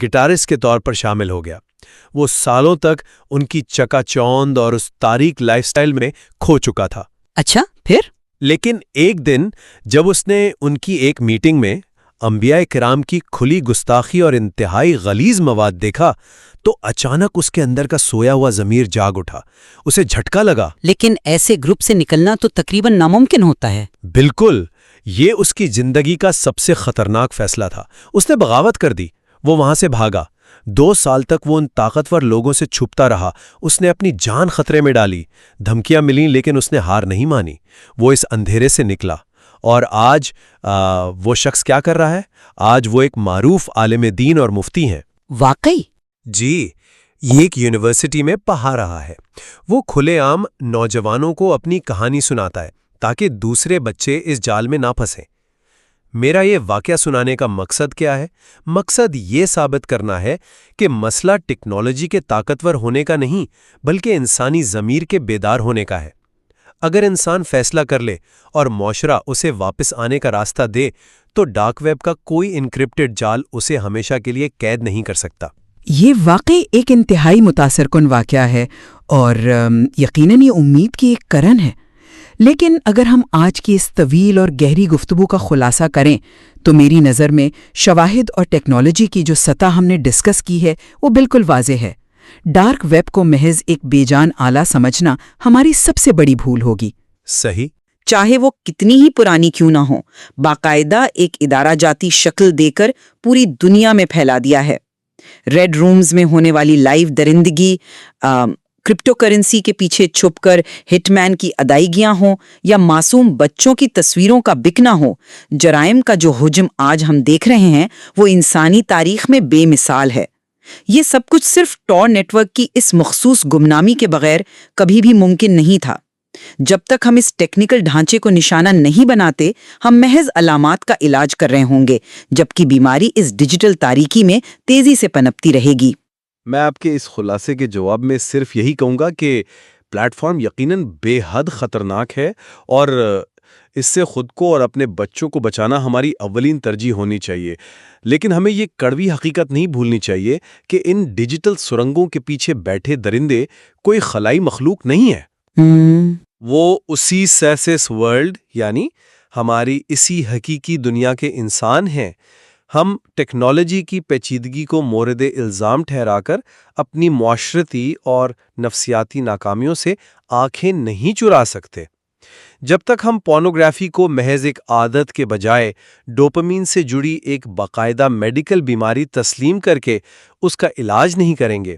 گٹارسٹ کے طور پر شامل ہو گیا۔ وہ سالوں تک ان کی چکا چوند اور اس تاریک لائف سٹائل میں کھو چکا تھا۔ اچھا، پھر؟ لیکن ایک دن جب اس نے ان کی ایک میٹنگ میں انبیاء کرام کی کھلی گستاخی اور انتہائی غلیظ مواد دیکھا تو اچانک اس کے اندر کا سویا ہوا ضمیر جاگ اٹھا، اسے جھٹکا لگا۔ لیکن ایسے گروپ سے نکلنا تو تقریباً ناممکن ہوتا ہے۔ بالکل، یہ اس کی زندگی کا سب سے خطرناک فیصلہ تھا۔ اس نے بغاوت کر دی، وہ وہاں سے بھاگا۔ 2 سال تک وہ ان طاقتور لوگوں سے چھپتا رہا، اس نے اپنی جان خطرے میں ڈالی، دھمکیاں ملیں لیکن اس نے ہار نہیں مانی۔ وہ اس اندھیرے سے نکلا، اور آج وہ شخص کیا کر رہا ہے؟ آج وہ ایک معروف عالم دین اور مفتی ہیں۔ واقعی؟ جی، یہ ایک یونیورسٹی میں پڑھا رہا ہے۔ وہ کھلے عام نوجوانوں کو اپنی کہانی سناتا ہے تاکہ دوسرے بچے اس جال میں نہ پھنسیں۔ میرا یہ واقعہ سنانے کا مقصد کیا ہے؟ مقصد یہ ثابت کرنا ہے کہ مسئلہ ٹیکنالوجی کے طاقتور ہونے کا نہیں، بلکہ انسانی ضمیر کے بیدار ہونے کا ہے۔ اگر انسان فیصلہ کر لے اور معاشرہ اسے واپس آنے کا راستہ دے تو ڈارک ویب کا کوئی انکرپٹڈ جال اسے ہمیشہ کے لیے قید نہیں کر سکتا۔ یہ واقعی ایک انتہائی متاثر کن واقعہ ہے، اور یقیناً یہ امید کی ایک کرن ہے۔ لیکن اگر ہم آج کی اس طویل اور گہری گفتگو کا خلاصہ کریں تو میری نظر میں شواہد اور ٹیکنالوجی کی جو سطح ہم نے ڈسکس کی ہے وہ بالکل واضح ہے۔ ڈارک ویب کو محض ایک بے جان آلہ سمجھنا ہماری سب سے بڑی بھول ہوگی۔ صحیح۔ چاہے وہ کتنی ہی پرانی کیوں نہ ہو، باقاعدہ ایک ادارہ جاتی شکل دے کر پوری دنیا میں پھیلا دیا ہے۔ ریڈ رومز میں ہونے والی لائیو درندگی، کرپٹو کرنسی کے پیچھے چھپ کر ہٹ مین کی ادائیگیاں ہوں یا معصوم بچوں کی تصویروں کا بکنا ہو، جرائم کا جو حجم آج ہم دیکھ رہے ہیں وہ انسانی تاریخ میں بے مثال ہے۔ یہ سب کچھ صرف ٹور نیٹ ورک کی اس مخصوص گمنامی کے بغیر کبھی بھی ممکن نہیں تھا۔ جب تک ہم اس ٹیکنیکل ڈھانچے کو نشانہ نہیں بناتے، ہم محض علامات کا علاج کر رہے ہوں گے، جبکہ بیماری اس ڈیجیٹل تاریکی میں تیزی سے پنپتی رہے گی۔ میں آپ کے اس خلاصے کے جواب میں صرف یہی کہوں گا کہ پلیٹ فارم یقیناً بے حد خطرناک ہے، اور اس سے خود کو اور اپنے بچوں کو بچانا ہماری اولین ترجیح ہونی چاہیے۔ لیکن ہمیں یہ کڑوی حقیقت نہیں بھولنی چاہیے کہ ان ڈیجیٹل سرنگوں کے پیچھے بیٹھے درندے کوئی خلائی مخلوق نہیں ہے۔ وہ اسی سیسس ورلڈ، یعنی ہماری اسی حقیقی دنیا کے انسان ہیں۔ ہم ٹیکنالوجی کی پیچیدگی کو مورد الزام ٹھہرا کر اپنی معاشرتی اور نفسیاتی ناکامیوں سے آنکھیں نہیں چرا سکتے۔ جب تک ہم پورنوگرافی کو محض ایک عادت کے بجائے ڈوپامین سے جڑی ایک باقاعدہ میڈیکل بیماری تسلیم کر کے اس کا علاج نہیں کریں گے،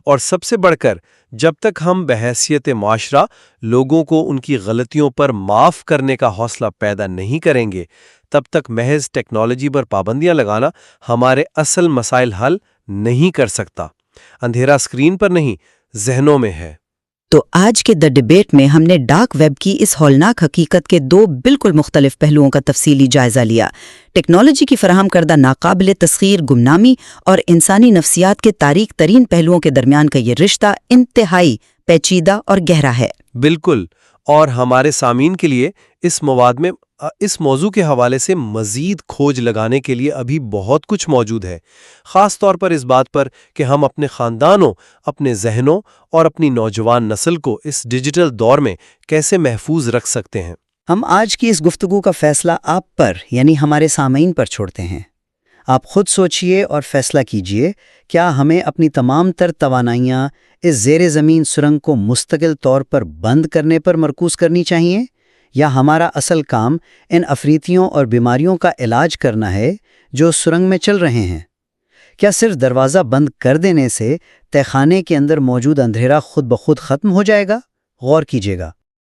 اور سب سے بڑھ کر جب تک ہم بحیثیت معاشرہ لوگوں کو ان کی غلطیوں پر معاف کرنے کا حوصلہ پیدا نہیں کریں گے، تب تک محض ٹیکنالوجی پر پابندیاں لگانا ہمارے اصل مسائل حل نہیں کر سکتا۔ اندھیرا اسکرین پر نہیں، ذہنوں میں ہے۔ تو آج کے دی ڈیبیٹ میں ہم نے ڈارک ویب کی اس ہولناک حقیقت کے دو بالکل مختلف پہلوؤں کا تفصیلی جائزہ لیا۔ ٹیکنالوجی کی فراہم کردہ ناقابل تسخیر گمنامی اور انسانی نفسیات کے تاریک ترین پہلوؤں کے درمیان کا یہ رشتہ انتہائی پیچیدہ اور گہرا ہے۔ بالکل، اور ہمارے سامعین کے لیے اس موضوع کے حوالے سے مزید کھوج لگانے کے لیے ابھی بہت کچھ موجود ہے، خاص طور پر اس بات پر کہ ہم اپنے خاندانوں، اپنے ذہنوں اور اپنی نوجوان نسل کو اس ڈیجیٹل دور میں کیسے محفوظ رکھ سکتے ہیں۔ ہم آج کی اس گفتگو کا فیصلہ آپ پر، یعنی ہمارے سامعین پر چھوڑتے ہیں۔ آپ خود سوچئے اور فیصلہ کیجئے، کیا ہمیں اپنی تمام تر توانائیاں اس زیر زمین سرنگ کو مستقل طور پر بند کرنے پر مرکوز کرنی چاہیے، یا ہمارا اصل کام ان افریتیوں اور بیماریوں کا علاج کرنا ہے جو سرنگ میں چل رہے ہیں؟ کیا صرف دروازہ بند کر دینے سے تہخانے کے اندر موجود اندھیرا خود بخود ختم ہو جائے گا؟ غور کیجیے گا۔